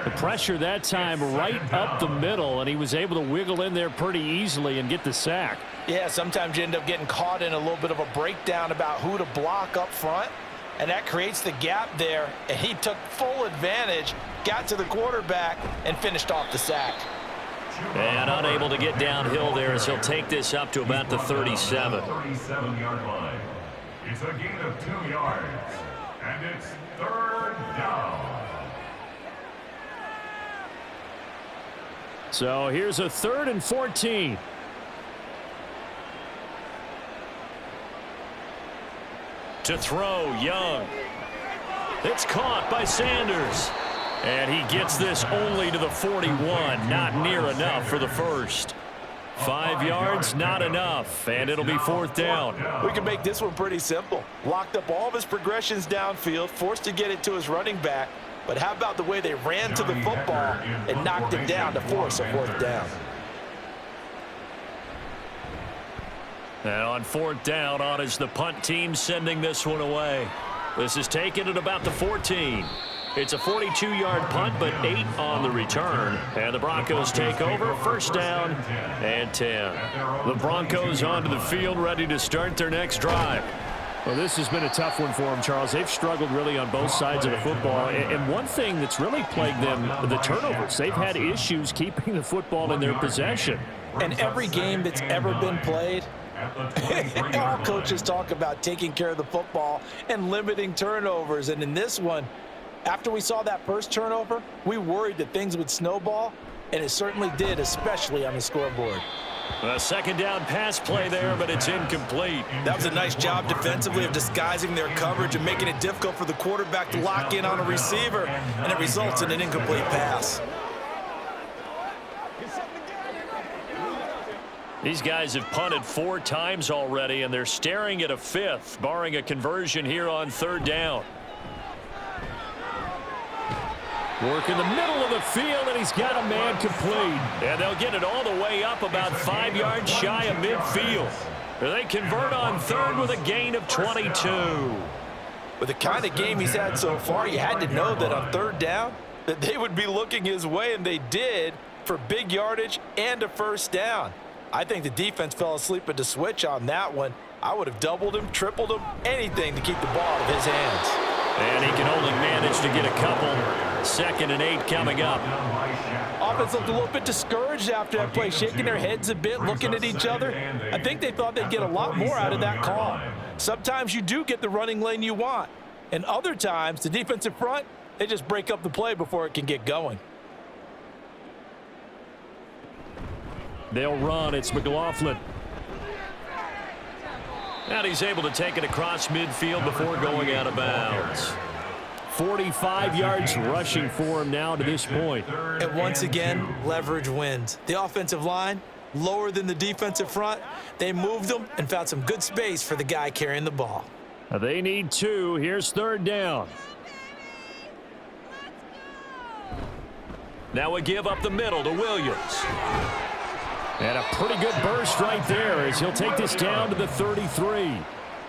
E: The pressure that time right up the middle, and he was able to wiggle in there pretty easily and get the sack.
C: Yeah, sometimes you end up getting caught in a little bit of a breakdown about who to block up front, and that creates the gap there, and he took full advantage, got to the quarterback, and finished off the sack.
E: And unable to get downhill there as he'll take this up to about the 37.
B: 37-yard line. It's a gain of 2 yards, and it's third down.
E: So here's a 3rd and 14. To throw, Young. It's caught by Sanders. And he gets this only to the 41. Not near enough for the first. 5 yards, not enough, and it'll be 4th down.
C: We can make this one pretty simple. Locked up all of his progressions downfield, forced to get it to his running back. But how about the way they ran to the football and knocked him down to force a 4th down?
E: And on 4th down, on is the punt team sending this one away. This is taken at about the 14. It's a 42-yard punt, but 8 on the return. And the Broncos take over, first down and 10. The Broncos onto the field, ready to start their next drive. Well, this has been a tough one for them, Charles. They've struggled really on both sides of the football. And one thing that's really plagued them, the turnovers. They've had issues keeping the football in their possession.
C: And every game that's ever been played, all coaches talk about taking care of the football and limiting turnovers. And in this one, after we saw that first turnover, we worried that things would snowball, and it certainly did, especially on the scoreboard.
E: A second down pass play there, but it's incomplete.
C: That was a nice job defensively of disguising their coverage and making it difficult for the quarterback to lock in on a receiver, and it results in an incomplete pass.
E: These guys have punted 4 times already, and they're staring at a 5th, barring a conversion here on 3rd down. Work in the middle of the field, and he's got a man complete. And they'll get it all the way up about 5 yards shy of midfield. They convert on 3rd with a gain of 22.
C: With the kind of game he's had so far, you had to know that on 3rd down, that they would be looking his way, and they did, for big yardage and a first down. I think the defense fell asleep at the switch on that one. I would have doubled him, tripled him, anything to keep the ball out of his hands.
E: And he can only manage to get a couple. 2nd and 8 coming up.
C: Offense looked a little bit discouraged after that play, shaking their heads a bit, looking at each other. I think they thought they'd get a lot more out of that call. Sometimes you do get the running lane you want. And other times, the defensive front, they just break up the play before it can get going.
E: They'll run. It's McLaughlin. And he's able to take it across midfield before going out of bounds. 45 yards rushing for him now to this point.
C: And once again, leverage wins. The offensive line, lower than the defensive front. They moved them and found some good space for the guy carrying the ball.
E: They need 2. Here's 3rd down. Now a give up the middle to Williams. And a pretty good burst right there as he'll take this down to the 33.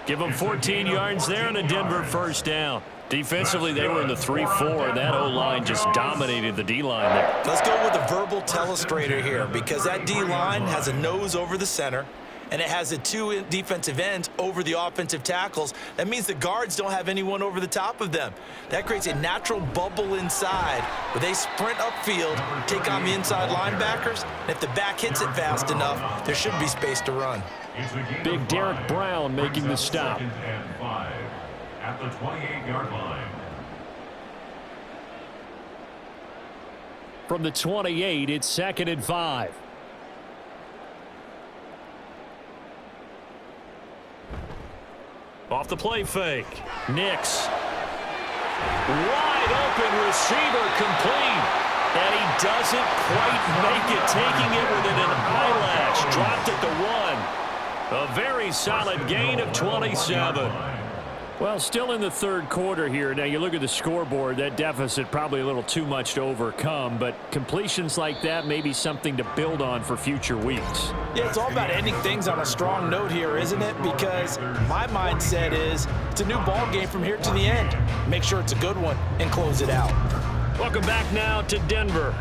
A: Give them 14 yards there and a Denver first down. Defensively, they were in the 3-4, and that O-line just dominated the D-line there.
C: Let's go with a verbal telestrator here because that D-line has a nose over the center, and it has the two defensive ends over the offensive tackles. That means the guards don't have anyone over the top of them. That creates a natural bubble inside where they sprint upfield, take on the inside linebackers, and if the back hits it fast enough, there should be space to run.
A: Big Derek Brown making the stop.
B: Second and 5 at the 28-yard line.
A: From the 28, it's 2nd and 5. Off the play fake. Nix. Wide open receiver complete. And he doesn't quite make it, taking it within an eyelash. Dropped at the 1. A very solid gain of 27. Well, still in the third quarter here. Now, you look at the scoreboard, that deficit probably a little too much to overcome, but completions like that may be something to build on for future weeks.
C: Yeah, it's all about ending things on a strong note here, isn't it? Because my mindset is it's a new ball game from here to the end. Make sure it's a good one and close it out.
A: Welcome back now to Denver.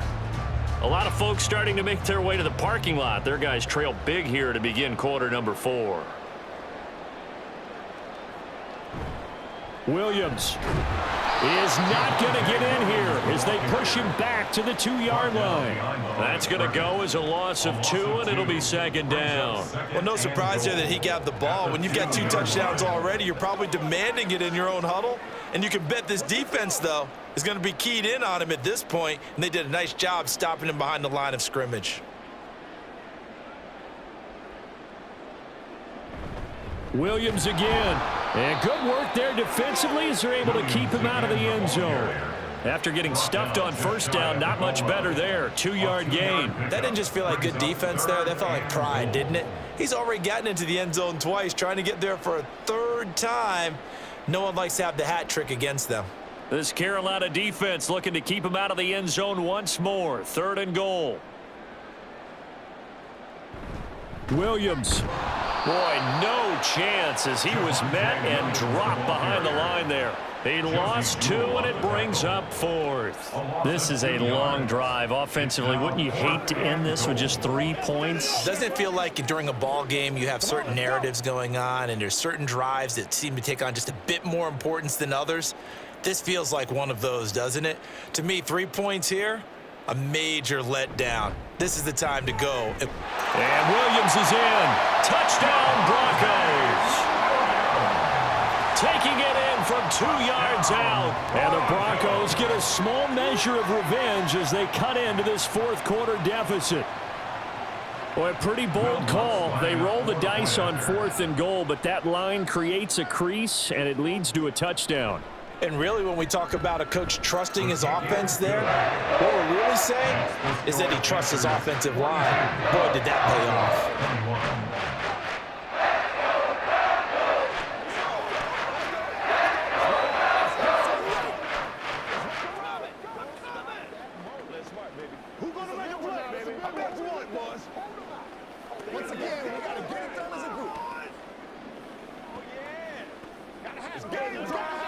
A: A lot of folks starting to make their way to the parking lot. Their guys trail big here to begin quarter number 4. Williams is not going to get in here as they push him back to the 2-yard line. That's going to go as a loss of 2, and it'll be 2nd down.
C: Well, no surprise there that he got the ball. When you've got 2 touchdowns already, you're probably demanding it in your own huddle. And you can bet this defense, though, is going to be keyed in on him at this point, and they did a nice job stopping him behind the line of scrimmage.
A: Williams again. And good work there defensively as they're able to keep him out of the end zone. After getting stuffed on first down, not much better there. 2-yard gain.
C: That didn't just feel like good defense there. That felt like pride, didn't it? He's already gotten into the end zone twice, trying to get there for a 3rd time. No one likes to have the hat trick against them.
A: This Carolina defense looking to keep him out of the end zone once more. 3rd and goal. Williams. Boy, no chance as he was met and dropped behind the line there. He lost 2, and it brings up 4th. This is a long drive offensively. Wouldn't you hate to end this with just 3 points?
C: Doesn't it feel like during a ball game you have certain narratives going on and there's certain drives that seem to take on just a bit more importance than others? This feels like one of those, doesn't it? To me, 3 points here, a major letdown. This is the time to go.
A: And Williams is in. Touchdown, Broncos. Taking it in from 2 yards out. And the Broncos get a small measure of revenge as they cut into this 4th quarter deficit. Boy, a pretty bold call. They roll the dice on 4th and goal, but that line creates a crease, and it leads to a touchdown.
C: And really, when we talk about a coach trusting his offense there, what we're really saying is that he trusts his offensive line. Boy, did that pay off.
F: Who's gonna make a play, baby? I bet you want it, boys. Once again, we gotta get it done as a group. Oh, yeah. Gotta have it's game time.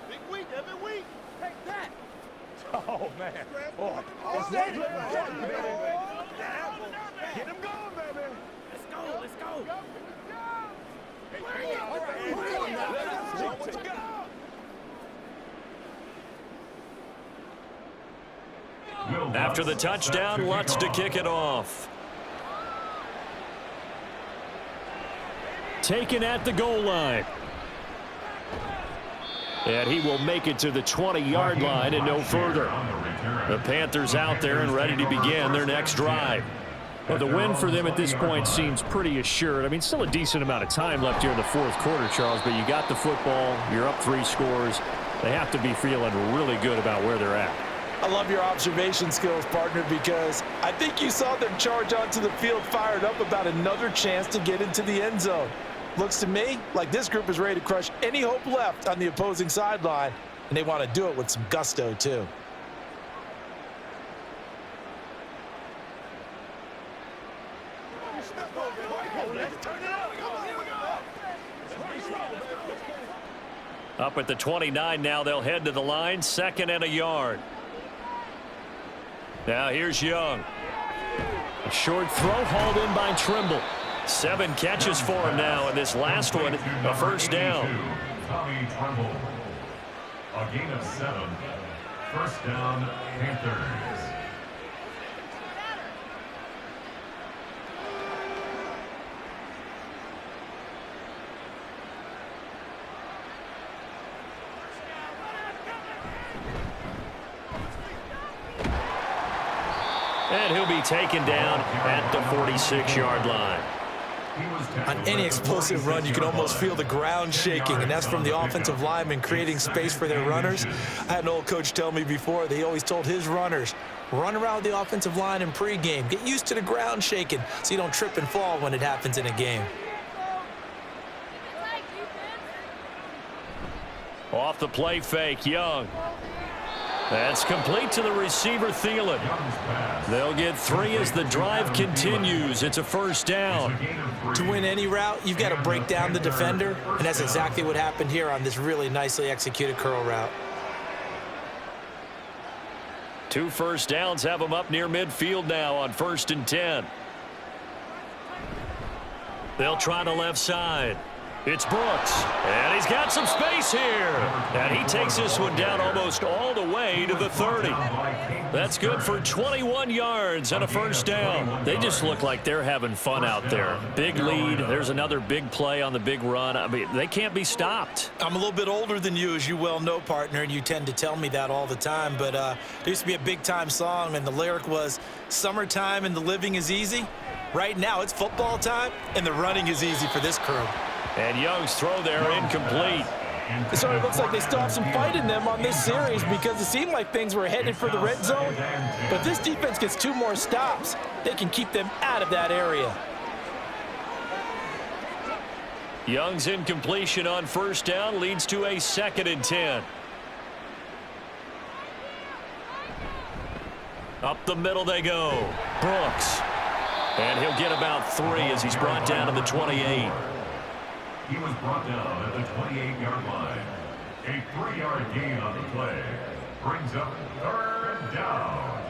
F: Big week, every week. Take that. Oh, man. Boy, it's one play ahead, baby. Get him going, baby. Let's go, let's go. Hey, all right, move on now. Let's go. What you got?
A: After the touchdown, Lutz to kick it off. Taken at the goal line. And he will make it to the 20-yard line and no further. The Panthers out there and ready to begin their next drive. Well, the win for them at this point seems pretty assured. I mean, still a decent amount of time left here in the 4th quarter, Charles, but you got the football, you're up 3 scores. They have to be feeling really good about where they're at.
C: I love your observation skills, partner, because I think you saw them charge onto the field fired up about another chance to get into the end zone. Looks to me like this group is ready to crush any hope left on the opposing sideline, and they want to do it with some gusto, too.
F: Step over.
A: Up at the 29 now, they'll head to the line, 2nd and a yard. Now here's Young. A short throw hauled in by Trimble. 7 catches for him now, and this last one, a first down.
B: Tommy Trimble. A gain of 7. First down, Panthers.
A: And he'll be taken down at the 46-yard line.
C: On any explosive run, you can almost feel the ground shaking, and that's from the offensive linemen creating space for their runners. I had an old coach tell me before, they always told his runners, run around the offensive line in pregame. Get used to the ground shaking so you don't trip and fall when it happens in a game.
A: Off the play fake, Young. That's complete to the receiver, Thielen. They'll get 3 as the drive continues. It's a first down.
C: To win any route, you've got to break down the defender, and that's exactly what happened here on this really nicely executed curl route.
A: 2 first downs have them up near midfield now on 1st and 10. They'll try the left side. It's Brooks, and he's got some space here. And he takes this one down almost all the way to the 30. That's good for 21 yards and a first down. They just look like they're having fun out there. Big lead. There's another big play on the big run. I mean, they can't be stopped.
C: I'm a little bit older than you, as you well know, partner, and you tend to tell me that all the time. But there used to be a big-time song, and the lyric was, "Summertime and the living is easy." Right now, it's football time, and the running is easy for this crew.
A: And Young's throw there incomplete.
D: So it looks like they still have some fight in them on this series because it seemed like things were headed for the red zone. But this defense gets 2 more stops. They can keep them out of that area.
A: Young's incompletion on first down leads to a 2nd and 10. Up the middle they go. Brooks. And he'll get about 3 as he's brought down to the 28.
B: He was brought down at the 28-yard line. A 3-yard gain on the play brings up 3rd down.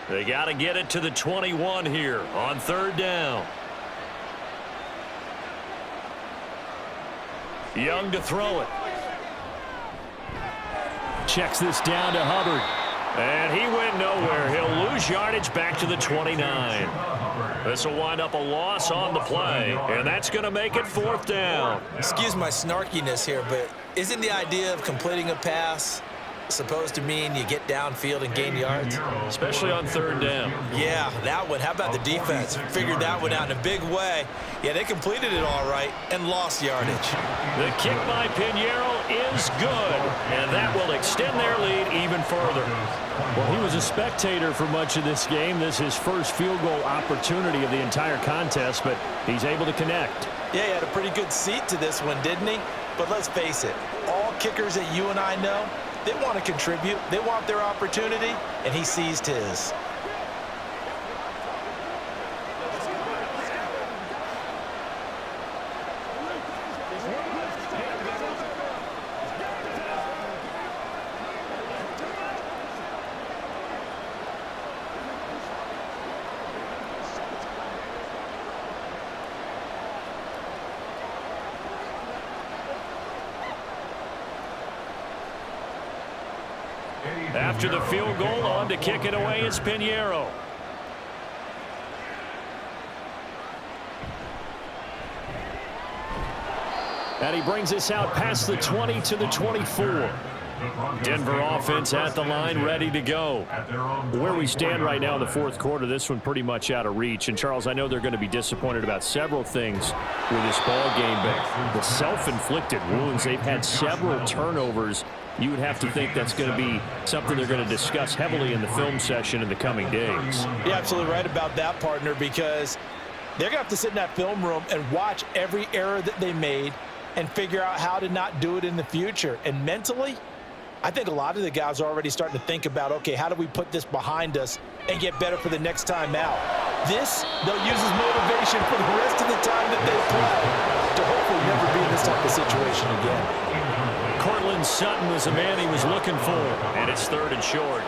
A: They got to get it to the 21 here on 3rd down. Young to throw it. Checks this down to Hubbard. And he went nowhere. He'll lose yardage back to the 29. This will wind up a loss on the play, and that's going to make it 4th down.
C: Excuse my snarkiness here, but isn't the idea of completing a pass supposed to mean you get downfield and gain yards?
A: Especially on 3rd down.
C: Yeah, that one. How about the defense? Figured that one out in a big way. Yeah, they completed it all right and lost yardage.
A: The kick by Pinheiro is good, and that will extend their lead even further.
E: Well, he was a spectator for much of this game. This is his first field goal opportunity of the entire contest, but he's able to connect.
C: Yeah, he had a pretty good seat to this one, didn't he? But let's face it, all kickers that you and I know, they want to contribute. They want their opportunity, and he seized his.
A: After the field goal, on to kick it away is Pinheiro.
E: And he brings us out past the 20 to the 24.
A: Denver offense at the line, ready to go.
E: Where we stand right now in the 4th quarter, this one pretty much out of reach. And, Charles, I know they're going to be disappointed about several things with this ball game, but the self-inflicted wounds, they've had several turnovers. You would have to think that's going to be something they're going to discuss heavily in the film session in the coming days.
C: You're absolutely right about that, partner, because they're going to have to sit in that film room and watch every error that they made and figure out how to not do it in the future. And mentally, I think a lot of the guys are already starting to think about, okay, how do we put this behind us and get better for the next time out? This, they'll use as motivation for the rest of the time that they play to hopefully never be in this type of situation again.
A: Cortland Sutton was the man he was looking for.
E: And it's 3rd and short.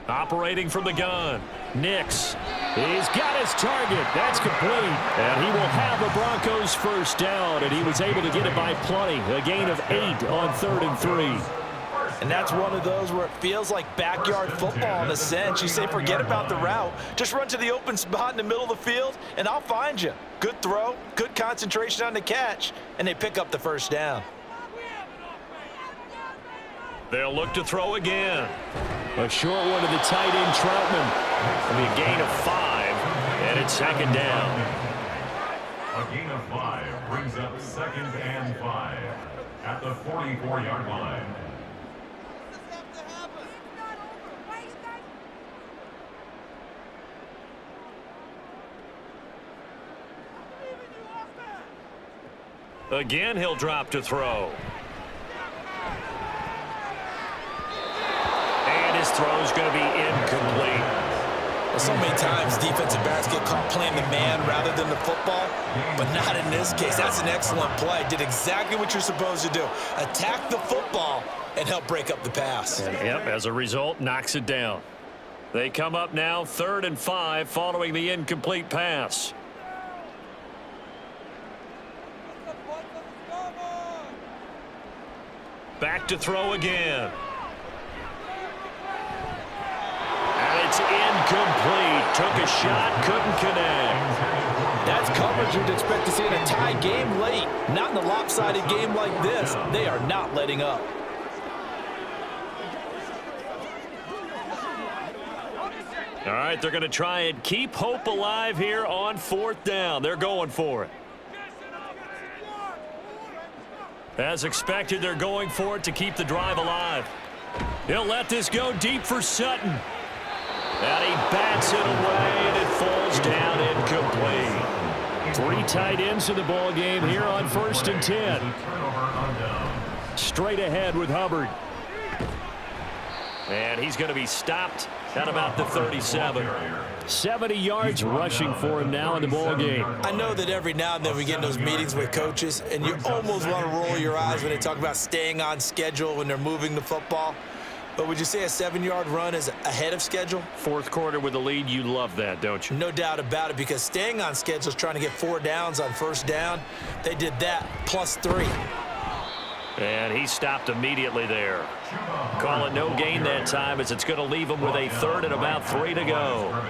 E: Operating from the gun, Nix. He's got his target. That's complete. And he will have the Broncos first down, and he was able to get it by plenty. A gain of 8 on 3rd and 3.
C: And that's one of those where it feels like backyard football in a sense. You say, forget about the route. Just run to the open spot in the middle of the field, and I'll find you. Good throw, good concentration on the catch, and they pick up the first down.
E: They'll look to throw again.
A: A short one to the tight end, Troutman.
E: It'll be a gain of 5, and it's 2nd down.
B: A gain of 5 brings up 2nd and 5 at the 44-yard line.
E: Again, he'll drop to throw. And his throw's going to be incomplete.
C: Well, so many times defensive backs get caught playing the man rather than the football, but not in this case. That's an excellent play. Did exactly what you're supposed to do. Attack the football and help break up the pass.
E: Yep, as a result, knocks it down. They come up now 3rd and 5 following the incomplete pass. Back to throw again. And it's incomplete. Took a shot, couldn't connect.
C: That's coverage you'd expect to see in a tie game late. Not in a lopsided game like this. They are not letting up.
E: All right, they're going to try and keep hope alive here on 4th down. They're going for it. As expected, they're going for it to keep the drive alive. He'll let this go deep for Sutton. And he bats it away, and it falls down incomplete. 3 tight ends in the ball game here on 1st and 10. Straight ahead with Hubbard. And he's going to be stopped at about the 37.
A: 70 yards rushing for him now in the ball game.
C: I know that every now and then we get in those meetings with coaches, and you almost want to roll your eyes when they talk about staying on schedule when they're moving the football. But would you say a 7-yard run is ahead of schedule?
E: 4th quarter with the lead, you love that, don't you?
C: No doubt about it, because staying on schedule is trying to get 4 downs on 1st down. They did that plus 3.
E: And he stopped immediately there. Call it no gain that time, as it's going to leave him with a 3rd and about 3 to go.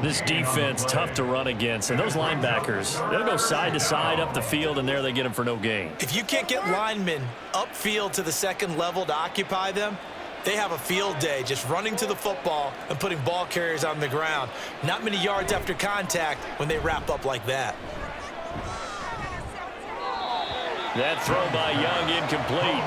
A: This defense, tough to run against. And those linebackers, they'll go side to side up the field, and there they get them for no gain.
C: If you can't get linemen upfield to the 2nd level to occupy them, they have a field day just running to the football and putting ball carriers on the ground. Not many yards after contact when they wrap up like that.
A: That throw by Young incomplete.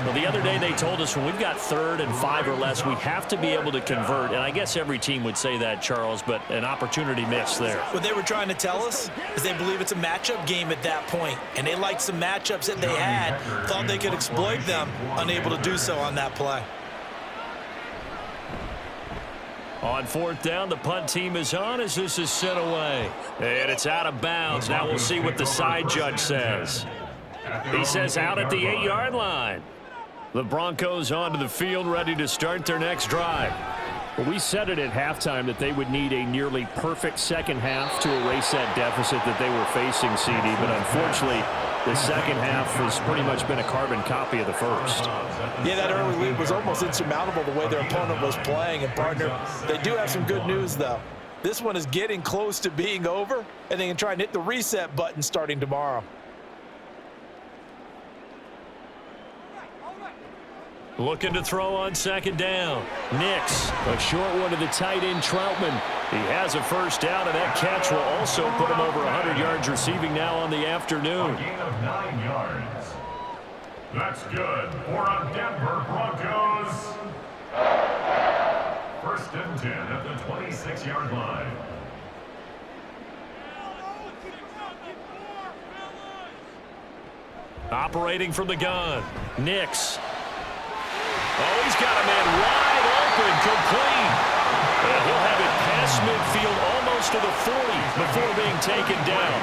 A: Well, the other day they told us when we've got 3rd and 5 or less, we have to be able to convert. And I guess every team would say that, Charles, but an opportunity missed there.
C: What they were trying to tell us is they believe it's a matchup game at that point. And they liked some matchups that they had, thought they could exploit them, unable to do so on that play.
A: On 4th down, the punt team is on as this is sent away. And it's out of bounds. Now we'll see what the side judge says. He says out at the 8-yard line. The Broncos onto the field, ready to start their next drive.
E: Well, we said it at halftime that they would need a nearly perfect second half to erase that deficit that they were facing, CD. But unfortunately, the second half has pretty much been a carbon copy of the first.
C: Yeah, that early lead was almost insurmountable the way their opponent was playing. And, partner, they do have some good news, though. This one is getting close to being over, and they can try and hit the reset button starting tomorrow.
A: Looking to throw on 2nd down. Nix, a short one to the tight end, Troutman. He has a first down, and that catch will also put him over 100 yards receiving now on the afternoon.
B: A gain of 9 yards. That's good for a Denver Broncos. 1st and 10 at the 26-yard line.
A: Operating from the gun. Nix. Oh, he's got a man wide open, complete. And he'll have it past midfield almost to the 40 before being taken down.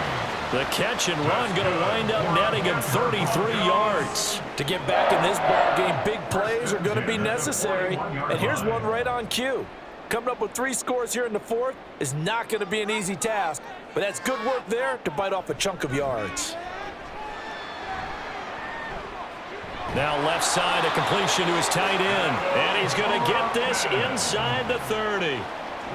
A: The catch and run going to wind up netting him 33 yards.
D: To get back in this ball game, big plays are going to be necessary. And here's one right on cue. Coming up with 3 scores here in the 4th is not going to be an easy task, but that's good work there to bite off a chunk of yards.
A: Now left side, a completion to his tight end. And he's going to get this inside the 30.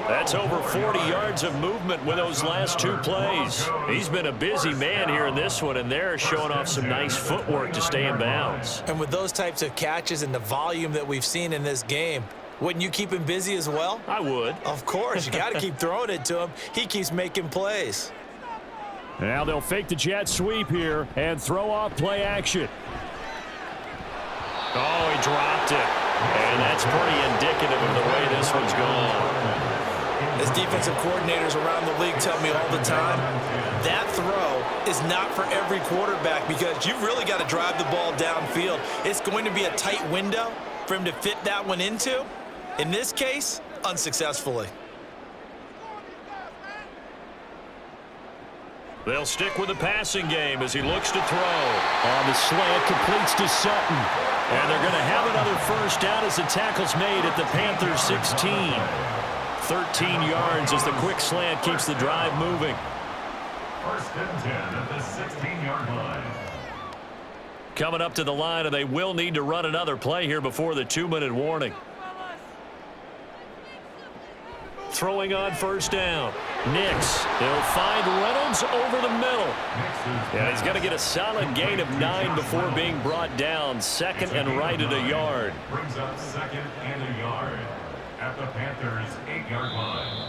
A: That's over 40 yards of movement with those last 2 plays. He's been a busy man here in this one, and they're showing off some nice footwork to stay in bounds.
C: And with those types of catches and the volume that we've seen in this game, wouldn't you keep him busy as well?
A: I would.
C: Of course. You got to keep throwing it to him. He keeps making plays.
E: Now they'll fake the jet sweep here and throw off play action.
A: Oh, he dropped it. And that's pretty indicative of the way this one's gone.
C: As defensive coordinators around the league tell me all the time, that throw is not for every quarterback because you've really got to drive the ball downfield. It's going to be a tight window for him to fit that one into. In this case, unsuccessfully.
A: They'll stick with the passing game as he looks to throw. On the slant, completes to Sutton. And they're going to have another first down as the tackle's made at the Panthers 16. 13 yards as the quick slant keeps the drive moving.
B: First and 10 at the 16-yard line.
A: Coming up to the line, and they will need to run another play here before the 2-minute warning. Throwing on first down. Nix. He'll find Reynolds over the middle. And he's going to get a solid gain of 9 before being brought down. Second and right at a yard.
B: Brings up second and a yard at the Panthers' 8-yard line.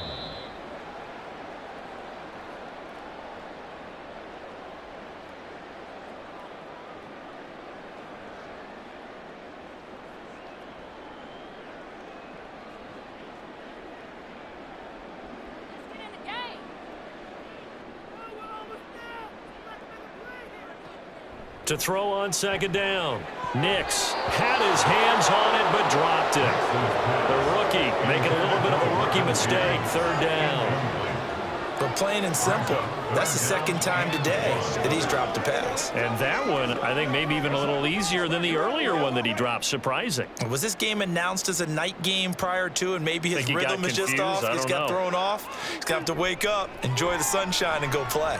A: To throw on second down. Nix had his hands on it but dropped it. The rookie making a little bit of a rookie mistake. Third down.
C: But plain and simple, that's the second time today that he's dropped a pass.
A: And that one, I think, maybe even a little easier than the earlier one that he dropped. Surprising.
C: Was this game announced as a night game prior to, and maybe his rhythm is just off? He's got thrown off. He's going to have to wake up, enjoy the sunshine, and go play.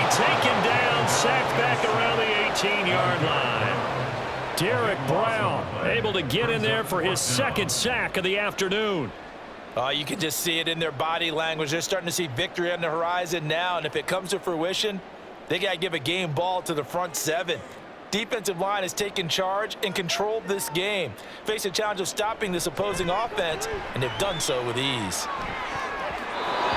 A: Taken down, sacked back around the 18-yard line. Derek Brown able to get in there for his second sack of the afternoon.
C: You can just see it in their body language. They're starting to see victory on the horizon now, and if it comes to fruition, they got to give a game ball to the front 7. Defensive line has taken charge and controlled this game. Face a challenge of stopping this opposing offense, and they've done so with ease.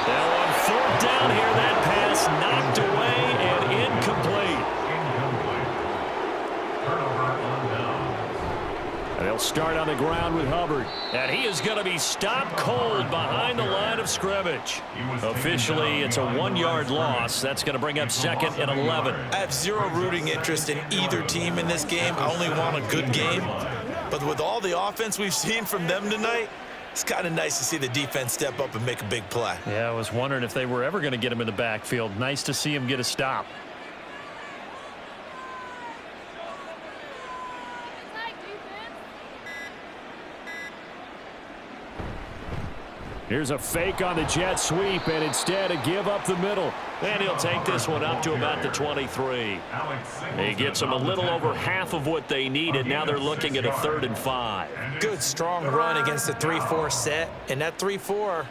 A: Now on fourth down here, that pass knocked away and incomplete.
B: Turnover on down.
A: And they'll start on the ground with Hubbard. And he is going to be stopped cold behind the line of scrimmage. Officially, it's a 1-yard loss. That's going to bring up second and 11.
C: I have zero rooting interest in either team in this game. I only want a good game. But with all the offense we've seen from them tonight, it's kind of nice to see the defense step up and make a big play.
A: Yeah, I was wondering if they were ever going to get him in the backfield. Nice to see him get a stop. Here's a fake on the jet sweep, and instead a give up the middle. And he'll take this one up to about the 23. He gets them a little over half of what they needed. Now they're looking at a 3rd and 5.
C: Good, strong run against the 3-4 set. And that 3-4,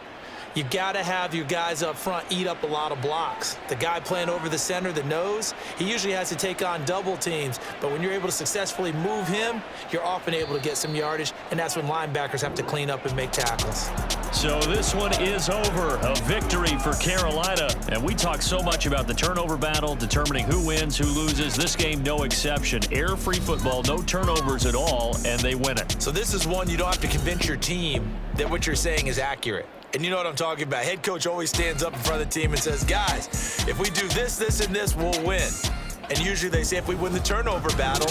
C: you've got to have your guys up front eat up a lot of blocks. The guy playing over the center, the nose, he usually has to take on double teams. But when you're able to successfully move him, you're often able to get some yardage, and that's when linebackers have to clean up and make tackles.
A: So this one is over. A victory for Carolina. And we talk so much about the turnover battle, determining who wins, who loses. This game, no exception. Air-free football, no turnovers at all, and they win it.
C: So this is one you don't have to convince your team that what you're saying is accurate. And you know what I'm talking about. Head coach always stands up in front of the team and says, guys, if we do this, this, and this, we'll win. And usually they say if we win the turnover battle,